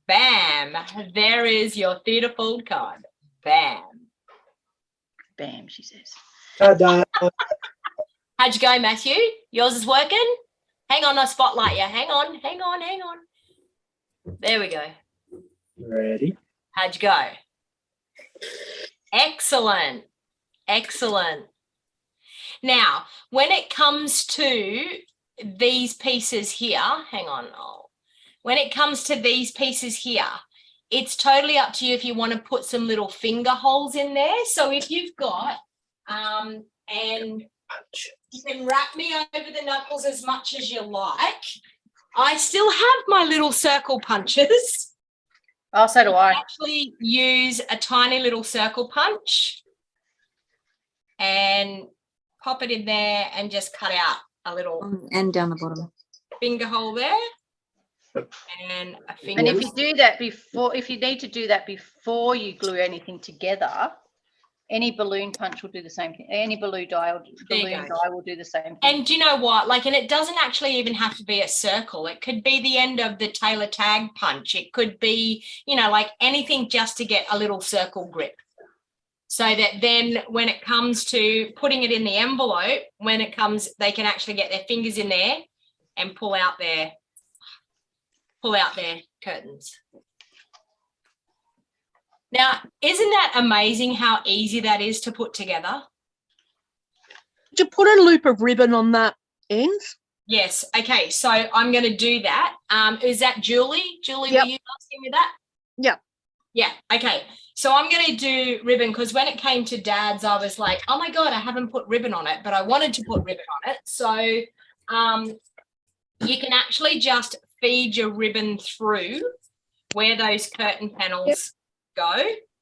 bam, there is your theatre fold card. Bam.
Bam, she says.
Ta-da.
How'd you go, Matthew? Yours is working? Hang on, I'll spotlight you. Hang on. There we go.
Ready?
How'd you go? Excellent. Now, when it comes to these pieces here, hang on. When it comes to these pieces here, it's totally up to you if you want to put some little finger holes in there. So if you've got, and you can wrap me over the knuckles as much as you like. I still have my little circle punches.
Oh, so do I.
Actually use a tiny little circle punch and pop it in there and just cut out a little
And down the bottom.
finger hole there. And a finger.
And if you do that before, if you need to do that before you glue anything together, any balloon punch will do the same thing. Any balloon die will do the same thing.
And do you know what? And it doesn't actually even have to be a circle. It could be the end of the tailor tag punch. It could be, like anything just to get a little circle grip. So that then when it comes to putting it in the envelope, they can actually get their fingers in there and pull out their curtains. Now, isn't that amazing how easy that is to put together?
Did you put a loop of ribbon on that end?
Yes. Okay, so I'm going to do that. Is that Julie? Julie,
Yep.
were you asking me that?
Yep.
Yeah, okay. So I'm going to do ribbon because when it came to Dad's, I was like, oh, my God, I haven't put ribbon on it, but I wanted to put ribbon on it. So you can actually just feed your ribbon through where those curtain panels go.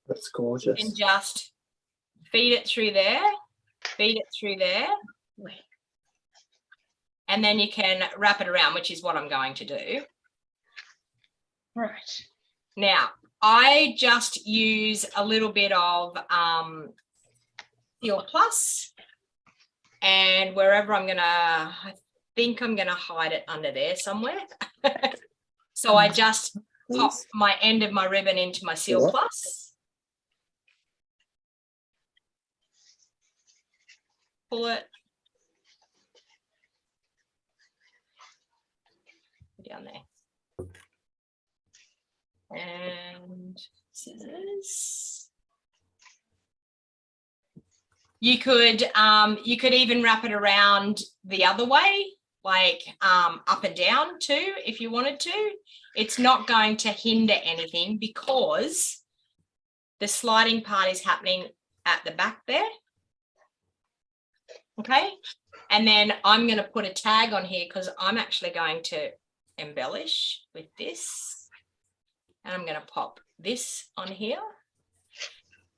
That's gorgeous.
And just feed it through there, and then you can wrap it around, which is what I'm going to do.
Right.
Now, I just use a little bit of Steel Plus, and wherever I think I'm going to hide it under there somewhere. So I just pop my end of my ribbon into my Seal Plus. Pull it down there. And scissors. You could even wrap it around the other way, like up and down too, if you wanted to. It's not going to hinder anything because the sliding part is happening at the back there. Okay. And then I'm going to put a tag on here because I'm actually going to embellish with this. And I'm going to pop this on here.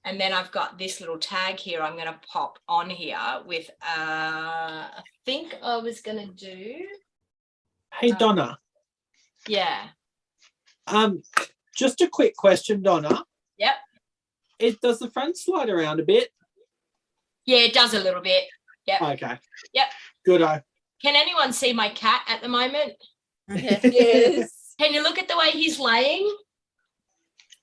And then I've got this little tag here I'm going to pop on here with, I think I was going to do.
Hey, Donna.
Yeah.
Just a quick question, Donna.
Yep.
Does the front slide around a bit?
Yeah, it does a little bit. Yep.
Okay.
Yep.
Good.
Can anyone see my cat at the moment?
Yeah.
Yes.
Can you look at the way he's laying?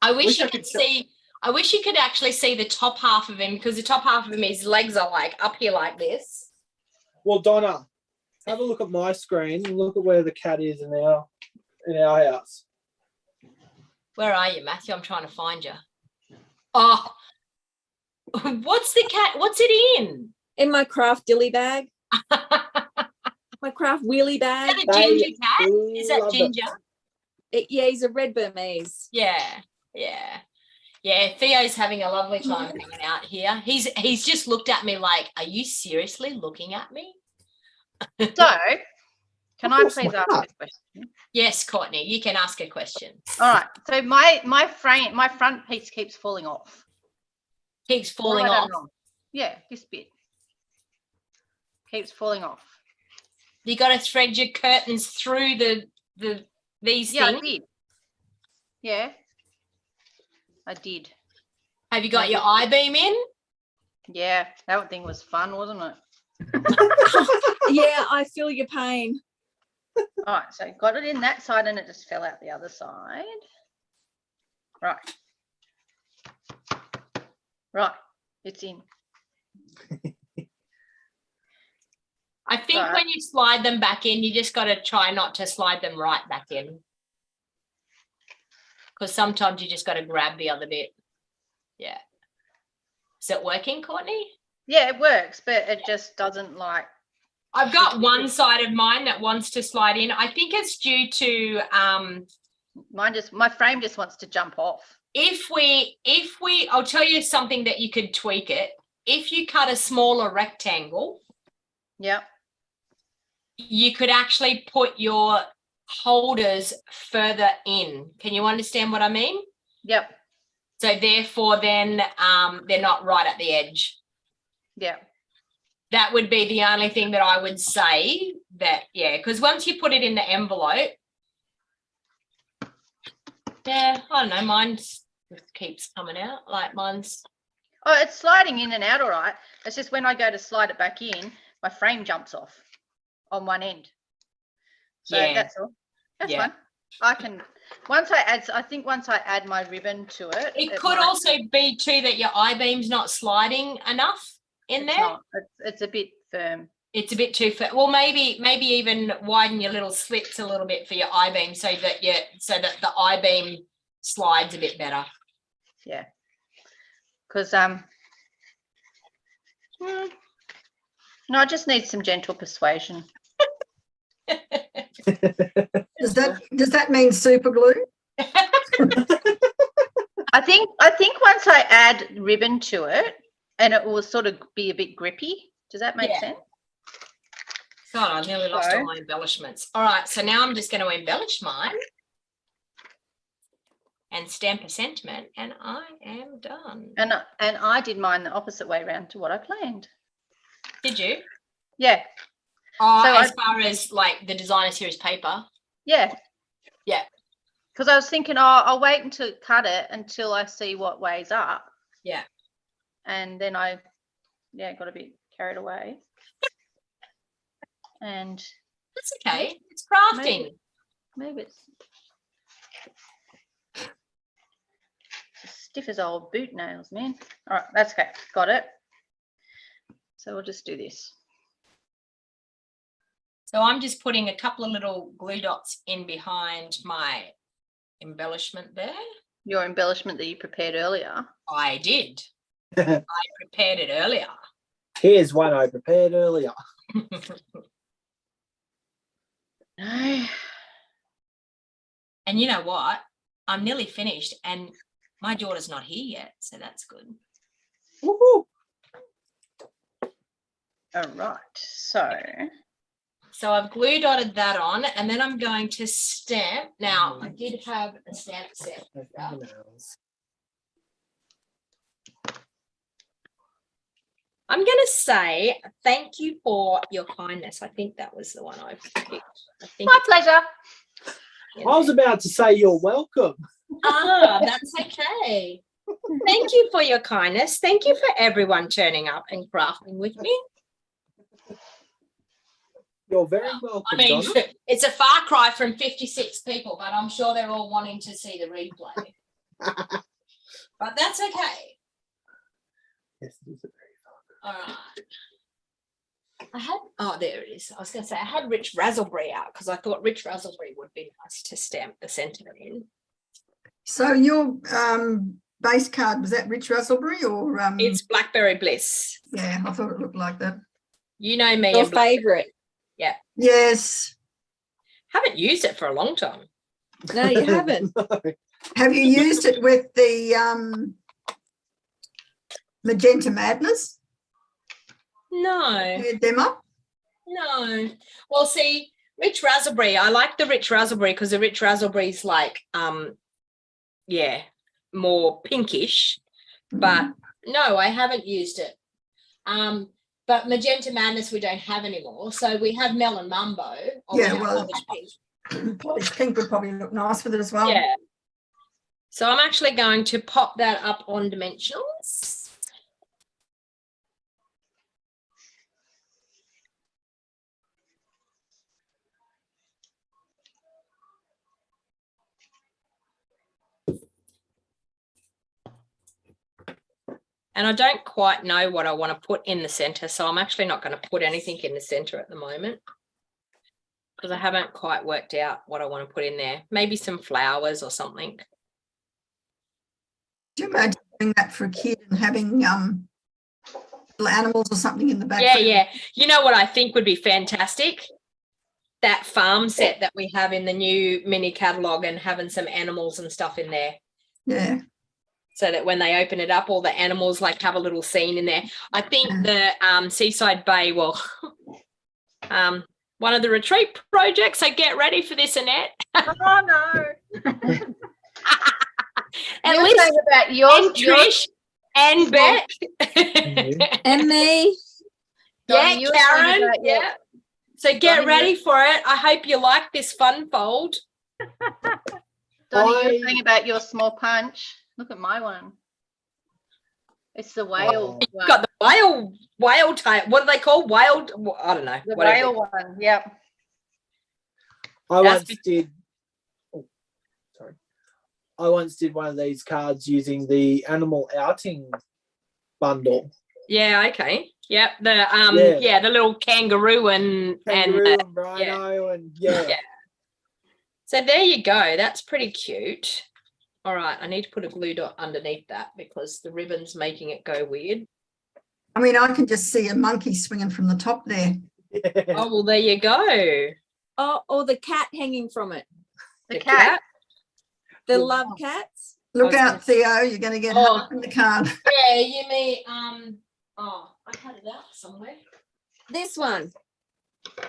I wish you could see. I wish you could actually see the top half of him, because the top half of him, his legs are like up here like this.
Well, Donna, have a look at my screen and look at where the cat is in our house.
Where are you, Matthew? I'm trying to find you. Oh, what's the cat? What's it in?
In my craft dilly bag. My craft wheelie bag.
Is that a ginger cat? Is that
Love it.
ginger?
Yeah, he's a red Burmese.
Yeah. Theo's having a lovely time coming out here. He's just looked at me like, are you seriously looking at me?
So, can I
course
please
not.
ask a question?
Yes, Courtney, you can ask a question.
All right. So my front piece keeps falling off.
Keeps falling
What have I
off.
done wrong? Yeah, this bit keeps falling off.
You got to thread your curtains through these
Yeah,
things.
I did. Yeah, I did.
Have you got your I-beam in?
Yeah, that thing was fun, wasn't it?
Yeah, I feel your pain.
All right, so got it in that side and it just fell out the other side. Right. Right, it's in.
I think
Right.
when you slide them back in, you just got to try not to slide them right back in. Because sometimes you just got to grab the other bit. Yeah. Is it working, Courtney?
Yeah, it works, but it just doesn't like.
I've got one side of mine that wants to slide in. I think it's due to
My frame just wants to jump off.
if we I'll tell you something that you could tweak it. If you cut a smaller rectangle,
Yep.
you could actually put your holders further in. Can you understand what I mean?
Yep.
So therefore then they're not right at the edge.
Yep.
That would be the only thing that I would say that, yeah, because once you put it in the envelope, yeah, I don't know, mine just keeps coming out. Like mine's,
Oh, it's sliding in and out all right. It's just when I go to slide it back in, my frame jumps off on one end. So
Yeah.
that's all. That's
Yeah.
fine. I can once I add my ribbon to it.
it could
might-
also be too that your I-beam's not sliding enough in
it's
there.
not. It's a bit firm.
It's a bit too fat. Well, maybe even widen your little slits a little bit for your I-beam so that the I-beam slides a bit better.
Yeah. Because no, I just need some gentle persuasion.
Does that mean super glue?
I think once I add ribbon to it, and it will sort of be a bit grippy. Does that make
Yeah.
sense?
God, I nearly lost
So-
all my embellishments. All right, so now I'm just going to embellish mine and stamp a sentiment, and I am done.
And I did mine the opposite way around to what I planned.
Did you?
Yeah.
Oh,
So
as far as like the designer series paper.
Yeah.
Yeah.
Because I was thinking, I'll wait until cut it until I see what weighs up.
Yeah.
And then I got a bit carried away. And
That's okay. It's crafting.
maybe it's as stiff as old boot nails, man. All right, that's okay. Got it. So we'll just do this.
So I'm just putting a couple of little glue dots in behind my embellishment there.
Your embellishment that you prepared earlier.
I did. I prepared it earlier.
Here's one I prepared earlier.
No.
And you know what? I'm nearly finished and my daughter's not here yet, so that's good.
Woohoo.
All right.
So I've glue dotted that on and then I'm going to stamp. Now, I did have a stamp set. I'm going to say thank you for your kindness. I think that was the one I picked. I think
My pleasure.
I was about to say you're welcome.
that's okay. Thank you for your kindness. Thank you for everyone turning up and crafting with me.
You're very welcome,
I mean,
Donna.
it's a far cry from 56 people, but I'm sure they're all wanting to see the replay. But that's okay.
Yes, it is a very
All right. There it is. I was going to say I had Rich Razzleberry out because I thought Rich Razzleberry would be nice to stamp the centre in.
So your base card, was that Rich Russellbury or?
It's Blackberry Bliss.
Yeah, I thought it looked like that.
You know me.
Your
and Blackberry.
favourite.
Yeah.
Yes.
Haven't used it for a long time.
No, you haven't.
Have you used it with the Magenta Madness?
No.
Demo?
No. Well, see, Rich Razzleberry, I like the Rich Razzleberry because the Rich Razzleberry's like, more pinkish. But no, I haven't used it. But Magenta Madness we don't have anymore. So we have Melon Mumbo.
Yeah, well,
pink.
polished pink would probably look nice with it as well.
Yeah. So I'm actually going to pop that up on dimensionals. And I don't quite know what I want to put in the centre, so I'm actually not going to put anything in the centre at the moment because I haven't quite worked out what I want to put in there. Maybe some flowers or something.
Do you imagine doing that for a kid and having little animals or something in the back?
Yeah. You know what I think would be fantastic? That farm set that we have in the new mini catalogue and having some animals and stuff in there.
Yeah.
So that when they open it up, all the animals like have a little scene in there. I think the Seaside Bay will, one of the retreat projects. So get ready for this, Annette.
Oh no.
At
You're
least
saying about yours,
and Trish and Beck.
And me.
Donna,
Yeah,
you were saying
Karen.
about your-
Yeah. So get
Donna,
ready for it. I hope you like this fun fold.
Donnie, you were saying about your small punch. Look at my one. It's the whale
Oh.
one.
Got the whale type. What do they call whale? I don't know.
The
whatever.
whale one. Yep.
I
That's
once did. Oh, sorry. I once did one of these cards using the animal outing bundle.
Yeah. Okay. Yep. The
Yeah.
the little kangaroo and
Kangaroo and rhino and
Yeah. So there you go. That's pretty cute. All right, I need to put a glue dot underneath that because the ribbon's making it go weird.
I mean, I can just see a monkey swinging from the top there.
Oh, well, there you go.
Oh, or the cat hanging from it.
The cat.
The love cats.
Look
I was
out, Theo, you're going to get
Oh.
hung up in the card.
Yeah, you mean I had it out somewhere.
This one.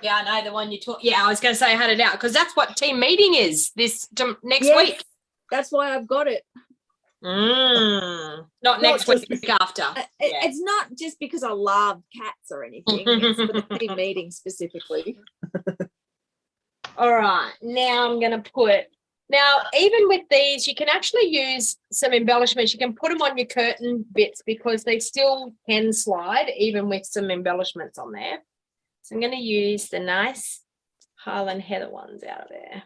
Yeah, I know the one you talk. Yeah, I was going to say I had it out because that's what team meeting is this next
Yes,
week.
That's why I've got it.
Not next week, the week after.
It's not just because I love cats or anything. It's for the team meeting specifically.
All right, now I'm going to put. Now, even with these, you can actually use some embellishments. You can put them on your curtain bits because they still can slide, even with some embellishments on there. So I'm going to use the nice Highland Heather ones out of there.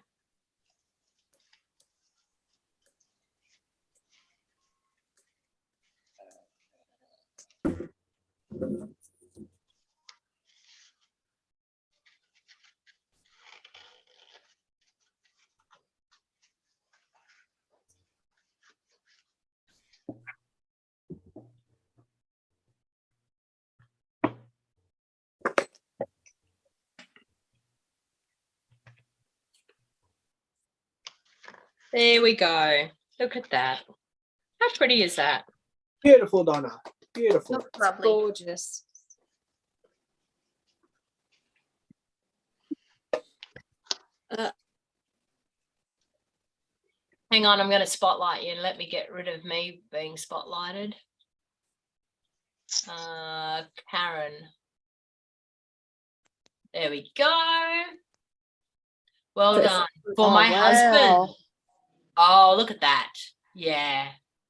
There we go. Look at that. How pretty is that?
Beautiful, Donna. Beautiful.
Looks lovely.
Gorgeous.
Hang on, I'm going to spotlight you and let me get rid of me being spotlighted. Karen. There we go. Well done. For my husband. Oh, look at that. Yeah.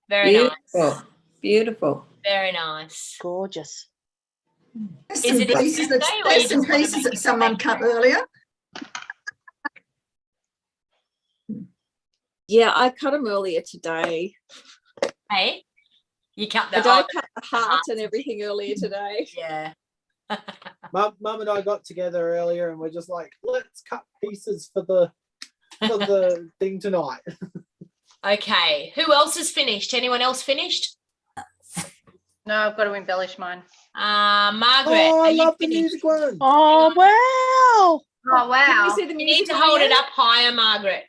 Very nice.
Beautiful. Beautiful.
Very nice.
Gorgeous.
There's
Is
some
it a
pieces that,
Tuesday or you
there's some
just wanna
pieces
make
that
it
someone
special?
cut earlier.
Yeah, I cut them earlier today.
Hey, you cut
I
the
cut the heart and everything earlier today.
Yeah.
Mum and I got together earlier and we're just like, let's cut pieces for the thing tonight.
Okay. Who else has finished? Anyone else finished?
No, I've got to embellish mine.
Margaret.
Oh, I
are you
love the
finished?
music one.
Oh, wow.
Oh, wow.
Can we see the
You need
music
to
one
hold it
again?
up higher, Margaret.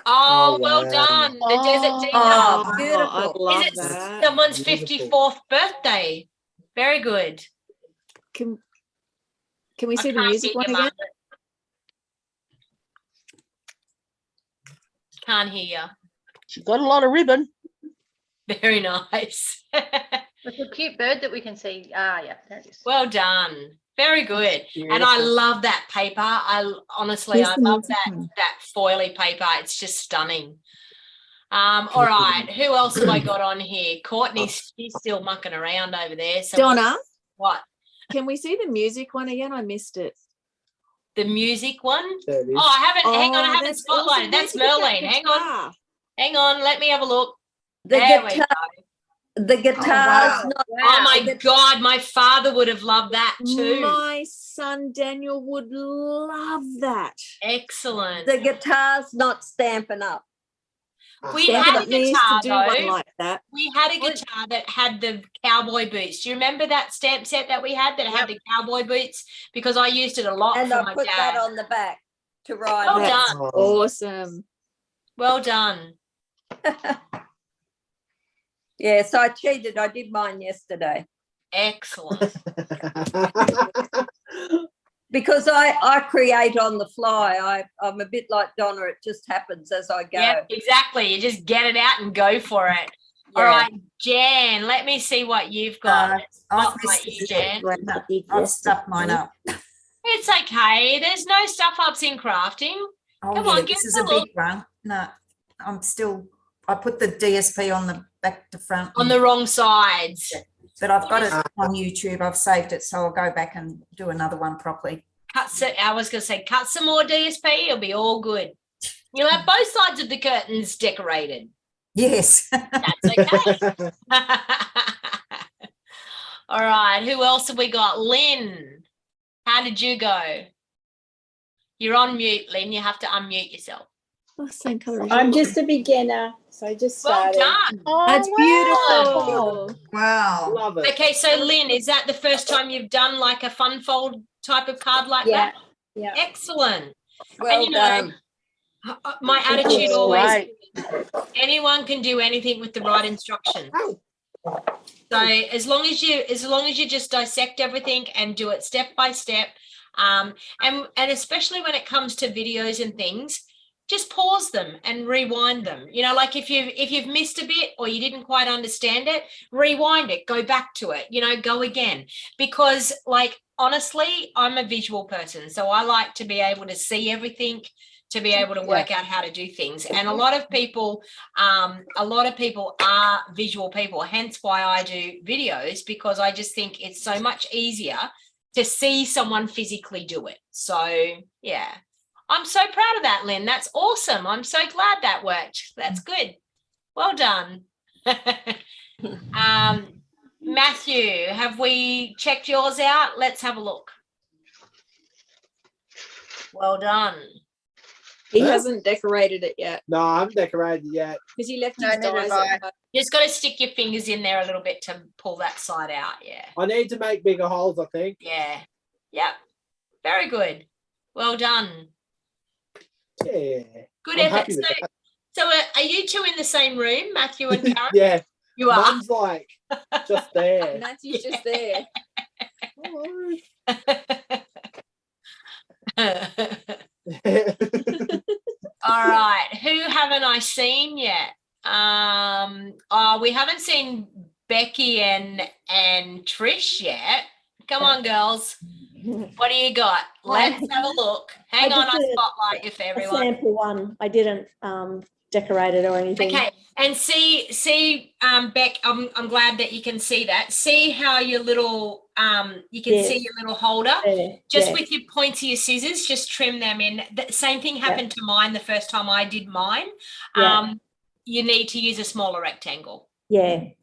Oh,
Oh,
well
wow.
done. The Desert
Oh.
Deacon.
Oh,
I
beautiful.
love
Is it
that.
someone's
Beautiful.
54th birthday? Very good.
Can we
I
see the
can't
music
hear
one
you,
again?
Margaret. Can't hear you.
She's got a lot of ribbon.
Very nice.
It's a cute bird that we can see. Ah, yeah, there it is.
Well done. Very good. And I love that paper. Honestly,
Here's
I
the
love
music
that
one.
foily paper. It's just stunning. All right. Who else have I got on here? Courtney, she's still mucking around over there. So
Donna,
what?
can we see the music one again? I missed it.
The music one?
There it is.
Oh, I haven't. Hang on, I
Oh,
haven't
that's
spotlighted.
awesome.
That's
Where'd you get
Merlin.
that
Hang on.
guitar?
Hang on. Let me have a look.
The
There we
guitar,
go.
the guitar's
wow.
not.
Oh my God, my father would have loved that too.
My son Daniel would love that.
Excellent.
The guitar's not stamping up.
We
Stampin'
had a
Up needs to
guitar
do one
though.
like that.
We had a guitar that had the cowboy boots. Do you remember that stamp set that we had that had the cowboy boots? Because I used it a lot
And
for
I
my
put
dad.
that on the back to ride
Well
with.
That's
done.
awesome.
Well done.
Yes, I cheated. I did mine yesterday
Excellent.
because I create on the fly. I'm a bit like Donna. It just happens as I go.
Yeah, exactly. You just get it out and go for it.
Yeah.
All right, Jan, let me see what you've got.
I've
Spotlight
missed
you,
it.
Jan.
No, I've stuffed mine up.
It's okay. There's no stuff ups in crafting.
Oh,
Come
yeah,
on, give
this
us
is
a
a
look.
big one. No, I put the DSP on the back to front.
On the wrong sides.
But I've got it on YouTube. I've saved it, so I'll go back and do another one properly.
I was going to say, cut some more DSP. It'll be all good. You'll have both sides of the curtains decorated.
Yes.
That's okay. All right. Who else have we got? Lynn, how did you go? You're on mute, Lynn. You have to unmute yourself.
Oh, same color. as
I'm
you.
just a beginner, so I just
Well
started.
done.
Oh,
That's
wow.
beautiful.
Wow.
Love it.
Okay, so Lynn, is that the first time you've done like a fun fold type of card like
Yeah,
that?
yeah.
Excellent.
Well
and you know,
done.
my attitude
you.
always,
Right.
anyone can do anything with the right instructions. So as long as you just dissect everything and do it step by step, and especially when it comes to videos and things, just pause them and rewind them. You know, like if you've missed a bit or you didn't quite understand it, rewind it, go back to it, you know, go again. Because like honestly, I'm a visual person, so I like to be able to see everything, to be able to work out how to do things. And a lot of people are visual people, hence why I do videos, because I just think it's so much easier to see someone physically do it. So yeah, I'm so proud of that, Lynn. That's awesome. I'm so glad that worked. That's good. Well done. Matthew, have we checked yours out? Let's have a look. Well done.
He hasn't decorated it yet
No, I haven't decorated yet.
because he left
No,
his
neither
dies
have
at home.
You just got to stick your fingers in there a little bit to pull that side out. Yeah.
I need to make bigger holes, I think.
Yeah. Yep. Very good. Well done.
Yeah.
Good
I'm
effort.
happy with that.
So are you two in the same room, Matthew and Karen?
Yeah.
You are.
Mum's like just there.
Matthew's just there.
All right. Who haven't I seen yet? We haven't seen Becky and Trish yet. Come on, girls. What do you got? Let's have a look. Hang on, I spotlight you for
A
everyone.
sample one. I didn't decorated or anything.
Okay, and see, Beck, I'm glad that you can see that. See how your little, you can see your little holder. Just with your pointier scissors, just trim them in. The same thing happened to mine the first time I did mine. You need to use a smaller rectangle.
I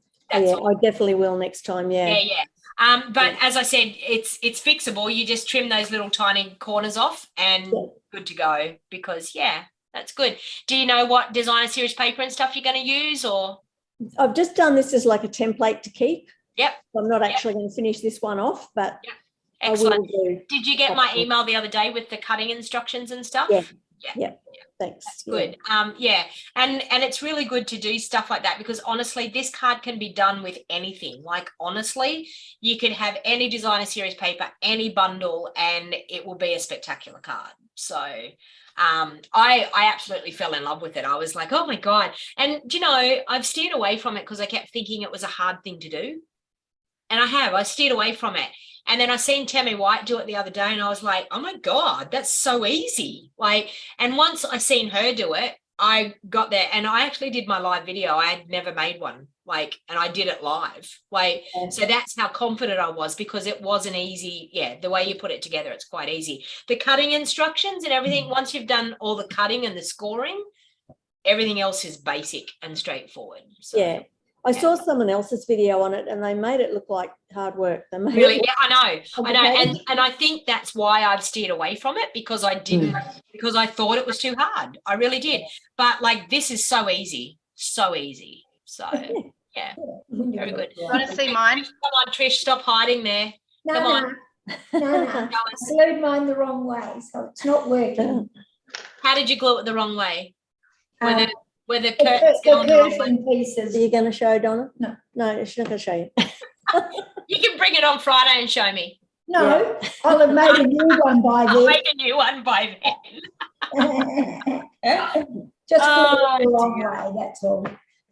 definitely will next time.
But as I said, it's fixable. You just trim those little tiny corners off and good to go, because that's good. Do you know what designer series paper and stuff you're going to use, or?
I've just done this as like a template to keep.
Yep.
I'm not actually going to finish this one off, but
Excellent.
I will do.
Did you get my email the other day with the cutting instructions and stuff?
Yeah. Thanks.
That's good. And it's really good to do stuff like that, because honestly, this card can be done with anything. Like, honestly, you could have any designer series paper, any bundle, and it will be a spectacular card. So I absolutely fell in love with it. I was like, oh my God. And I've steered away from it because I kept thinking it was a hard thing to do. And I steered away from it. And then I seen Tammy White do it the other day, and I was like, oh my God, that's so easy. And once I seen her do it, I got there, and I actually did my live video. I had never made one, and I did it live. So that's how confident I was, because it wasn't easy. The way you put it together, it's quite easy. The cutting instructions and everything, once you've done all the cutting and the scoring, everything else is basic and straightforward. So.
I saw someone else's video on it, and they made it look like hard work. They made
really, I know, and I think that's why I've steered away from it, because I didn't, because I thought it was too hard. I really did. But this is so easy. So, very good.
You want to see mine?
Come on, Trish, stop hiding there. Come on.
No. I glued mine the wrong way, so it's not working.
How did you glue it the wrong way? Were the
curtain pieces.
Are you going to show, Donna?
No,
she's not going to show you.
You can bring it on Friday and show me.
No, I'll have made a new one by then.
I'll make a new one by then.
Just the wrong way, that's all.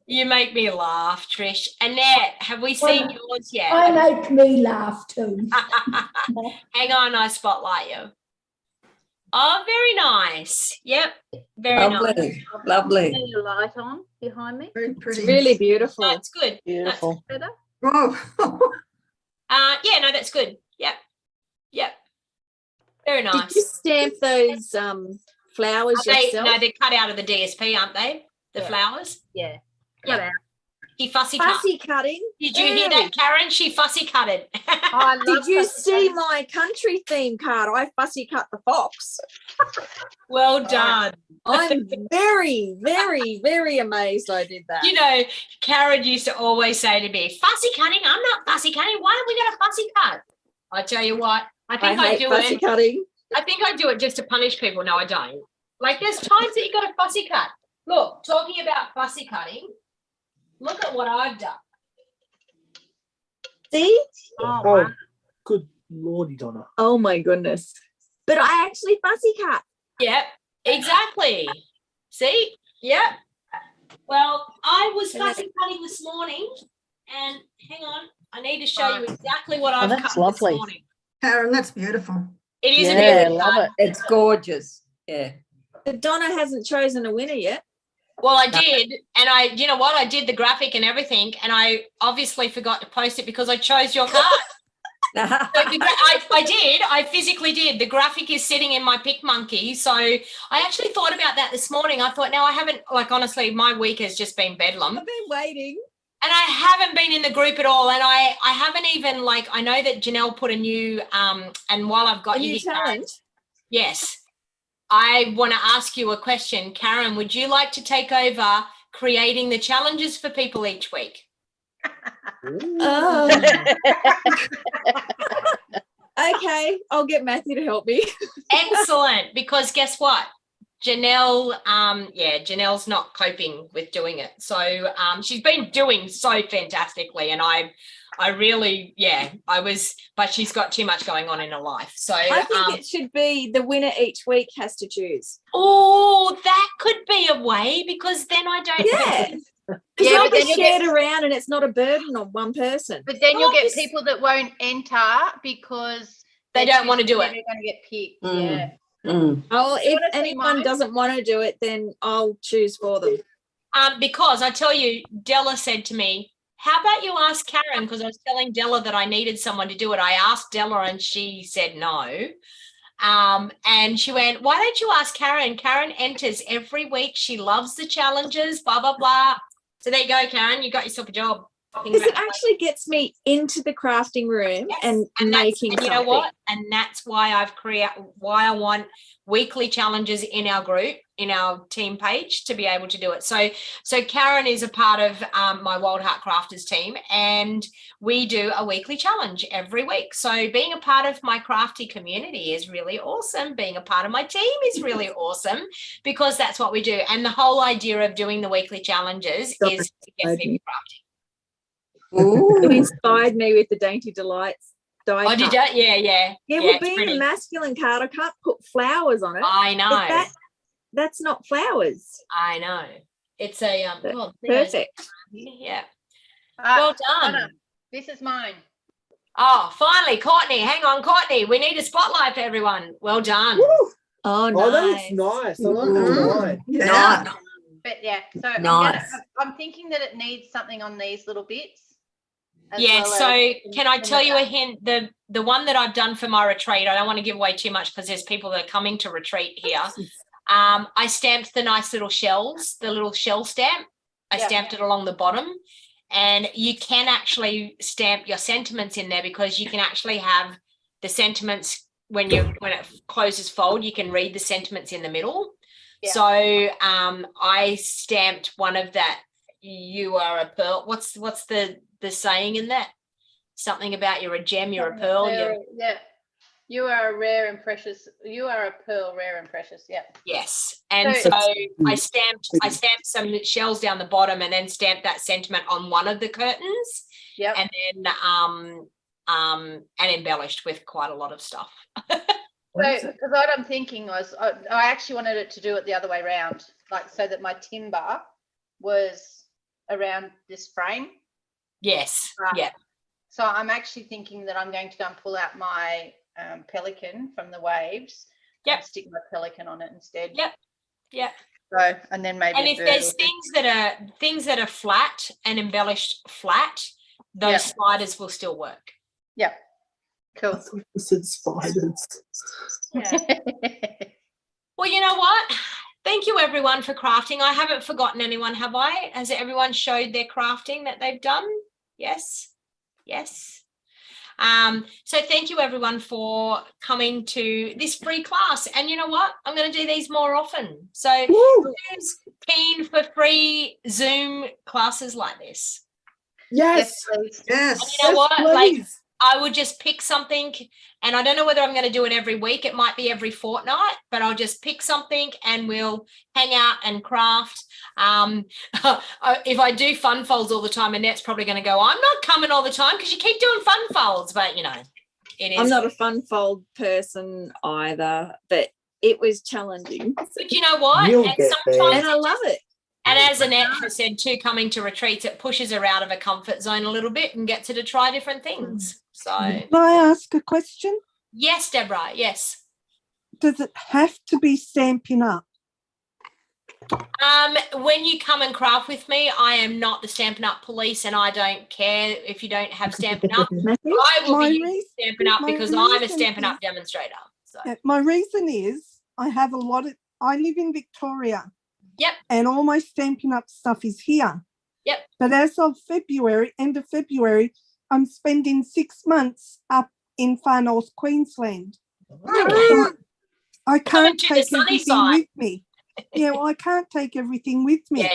You make me laugh, Trish. Annette, have we seen yours yet?
I make me laugh too.
Hang on, I spotlight you. Oh, very nice. Yep, very nice.
Lovely.
Turn your light on behind me.
Very pretty.
It's really beautiful.
That's good.
Beautiful.
Better.
Oh.
No, that's good. Yep. Very nice.
Did you stamp those flowers yourself?
No, they're cut out of the DSP, aren't they? The flowers?
Yeah.
Cut out. She fussy
cutting.
Did you hear that, Karen? She fussy cutted.
Did you see my country theme card? I fussy cut the fox.
Well done.
I'm very, very, very amazed I did that.
Karen used to always say to me, fussy cutting? I'm not fussy cutting. Why are we going to fussy cut? I tell you what, I think I do
fussy
it.
Cutting.
I think I do it just to punish people. No, I don't. There's times that you got to fussy cut. Look, talking about fussy cutting, look at what I've done.
See?
Oh, good lordy, Donna.
Oh my goodness. But I actually fussy cut.
Yep, exactly. See? Yep. Well, I was fussy cutting this morning, and hang on, I need to show you exactly what I've cut this morning.
Karen, that's beautiful.
It is a
Yeah,
beautiful
love
card.
it.
It's gorgeous. Yeah.
But Donna hasn't chosen a winner yet.
Well, I did, and you know what? I did the graphic and everything, and I obviously forgot to post it because I chose your card. I did. I physically did. The graphic is sitting in my Pick Monkey. So I actually thought about that this morning. I thought, now I haven't, honestly, my week has just been bedlam.
I've been waiting.
And I haven't been in the group at all. And I haven't even, I know that Janelle put a new, and while I've got you here,
challenge.
Yes. I want to ask you a question. Karen, would you like to take over creating the challenges for people each week?
Okay, I'll get Matthew to help me.
Excellent, because guess what? Janelle's not coping with doing it. So she's been doing so fantastically, and I really, but she's got too much going on in her life. So
I think it should be the winner each week has to choose.
Oh, that could be a way, because then I don't.
Yeah. Because
Yeah,
it'll
but then
be
you'll
shared around and it's not a burden on one person.
But then you'll get people that won't enter because
They don't want to do it.
They're going to get picked.
Mm.
Yeah.
Mm.
Oh, if
wanna see
anyone
mine?
doesn't want to do it, then I'll choose for them.
Because I tell you, Della said to me, how about you ask Karen? Because I was telling Della that I needed someone to do it. I asked Della and she said no. And she went, why don't you ask Karen? Karen enters every week. She loves the challenges, blah, blah, blah. So there you go, Karen. You got yourself a job.
Because it actually gets me into the crafting room and making
and you know what? And that's why I want weekly challenges in our group, in our team page, to be able to do it. So Karen is a part of my Wild Heart Crafters team, and we do a weekly challenge every week. So being a part of my crafty community is really awesome. Being a part of my team is really awesome, because that's what we do. And the whole idea of doing the weekly challenges is to get people crafting.
You inspired me with the Dainty Delights die cut.
Did you? Yeah.
Well, being a masculine card, I can't put flowers on it.
I know.
That's not flowers.
I know. It's a
perfect.
Yeah. Well done.
Anna, this is mine.
Oh, finally, Courtney. Hang on, Courtney. We need a spotlight for everyone. Well done.
Woo.
Oh, nice.
Oh, that looks nice. I like that design.
Yeah.
But yeah, so
Nice.
I'm thinking that it needs something on these little bits.
Yeah, so can I tell you a hint? The one that I've done for my retreat, I don't want to give away too much because there's people that are coming to retreat here. I stamped the nice little shells, the little shell stamp. I stamped it along the bottom, and you can actually stamp your sentiments in there, because you can actually have the sentiments when it closes fold, you can read the sentiments in the middle. Yeah. So I stamped one of that. You are a pearl. What's the saying in that? Something about you're a gem, you're a pearl.
Yeah. You are a rare and precious. You are a pearl, rare and precious. Yeah.
Yes. And so I stamped some shells down the bottom, and then stamped that sentiment on one of the curtains.
Yep.
And then and embellished with quite a lot of stuff.
So, because what I'm thinking was, I actually wanted it to do it the other way around, like so that my timber was around this frame.
Yes. Yeah.
So I'm actually thinking that I'm going to go and pull out my pelican from the waves. And stick my pelican on it instead. Yep. So, and then maybe.
And if there's things that are flat and embellished flat, those sliders will still work.
Yep. Cool.
I thought you said spiders.
Yeah. Well, you know what? Thank you, everyone, for crafting. I haven't forgotten anyone, have I? Has everyone showed their crafting that they've done? Yes. So thank you, everyone, for coming to this free class. And you know what? I'm going to do these more often. So who's keen for free Zoom classes like this?
Yes.
Yes.
And you know what? Like, I would just pick something, and I don't know whether I'm going to do it every week. It might be every fortnight, but I'll just pick something and we'll hang out and craft. If I do fun folds all the time, Annette's probably going to go, I'm not coming all the time because you keep doing fun folds, but it is.
I'm not a fun fold person either, but it was challenging.
But you know what?
And
I love it.
And as Annette has said too, coming to retreats, it pushes her out of her comfort zone a little bit and gets her to try different things. So,
can I ask a question?
Yes, Deborah. Yes.
Does it have to be Stampin' Up?
When you come and craft with me, I am not the Stampin' Up police, and I don't care if you don't have Stampin' Up. I will be using Stampin' Up because I'm a Stampin' Up demonstrator. So.
My reason is I live in Victoria.
Yep.
And all my Stampin' Up stuff is here.
Yep.
But as of end of February, I'm spending 6 months up in far north Queensland.
Okay.
I can't take everything with me. Yeah, well, I can't take everything with me.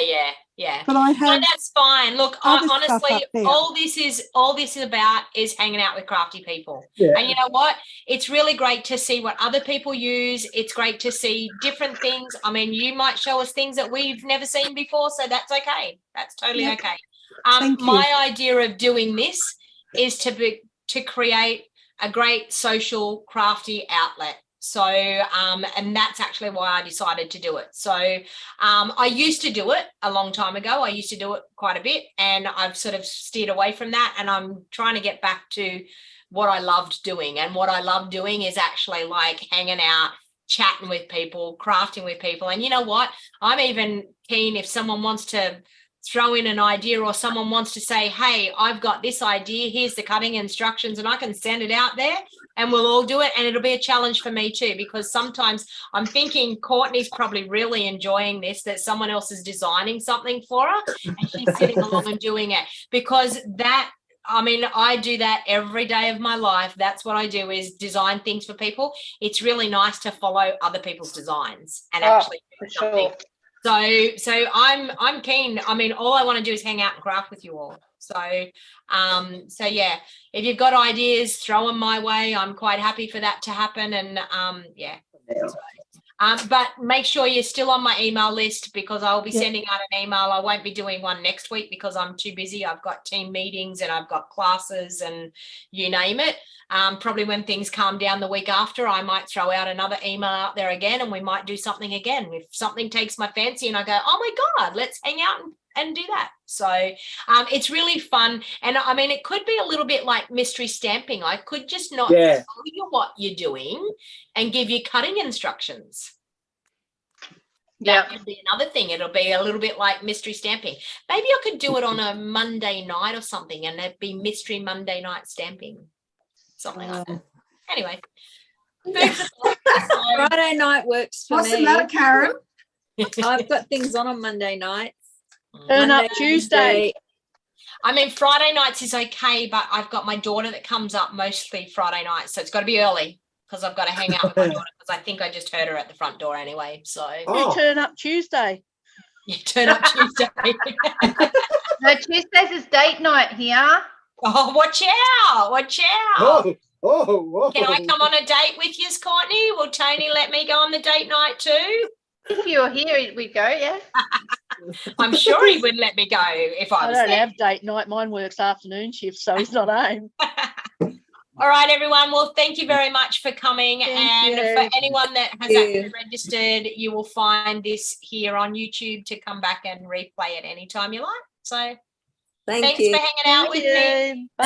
Yeah.
But I have.
No, that's fine. Look, honestly, all this is about is hanging out with crafty people. Yeah. And you know what? It's really great to see what other people use. It's great to see different things. I mean, you might show us things that we've never seen before, so that's okay. That's totally okay. My idea of doing this is to create a great social crafty outlet. So, and that's actually why I decided to do it. So I used to do it a long time ago. I used to do it quite a bit, and I've sort of steered away from that, and I'm trying to get back to what I loved doing. And what I love doing is actually like hanging out chatting with people, crafting with people. And you know what? I'm even keen if someone wants to throw in an idea, or someone wants to say, hey, I've got this idea, here's the cutting instructions, and I can send it out there and we'll all do it. And it'll be a challenge for me too, because sometimes I'm thinking Courtney's probably really enjoying this, that someone else is designing something for her and she's sitting along and doing it, because that, I mean, I do that every day of my life. That's what I do, is design things for people. It's really nice to follow other people's designs and actually do something.
Sure.
So I'm keen. I mean, all I want to do is hang out and craft with you all. So yeah, if you've got ideas, throw them my way. I'm quite happy for that to happen. And yeah. But make sure you're still on my email list, because I'll be sending out an email. I won't be doing one next week because I'm too busy. I've got team meetings and I've got classes and you name it. Probably when things calm down the week after, I might throw out another email out there again, and we might do something again. If something takes my fancy and I go, oh my God, let's hang out and do that. So it's really fun. And I mean, it could be a little bit like mystery stamping. I could just not tell you what you're doing and give you cutting instructions. That could be another thing. It'll be a little bit like mystery stamping. Maybe I could do it on a Monday night or something, and it'd be mystery Monday night stamping. Something like that. Anyway.
Friday night works for me.
What's the matter, Karen?
I've got things on Monday nights.
Turn up
Monday,
Tuesday.
I mean, Friday nights is okay, but I've got my daughter that comes up mostly Friday nights, so it's got to be early, because I've got to hang out with my daughter, because I think I just heard her at the front door anyway. So
You turn up Tuesday.
you turn up Tuesday.
No, Tuesdays is date night here.
Oh, watch out. Watch out.
Whoa.
Can I come on a date with you, Courtney? Will Tony let me go on the date night too?
If you're here, we'd go, yeah.
I'm sure he would let me go if I
I
was
don't
there.
have date night. Mine works afternoon shift, so he's not home.
All right, everyone. Well, thank you very much for coming.
Thank you.
For anyone that has actually registered, you will find this here on YouTube to come back and replay it anytime you like. So
Thank
thanks
you.
for hanging out with me.
Bye.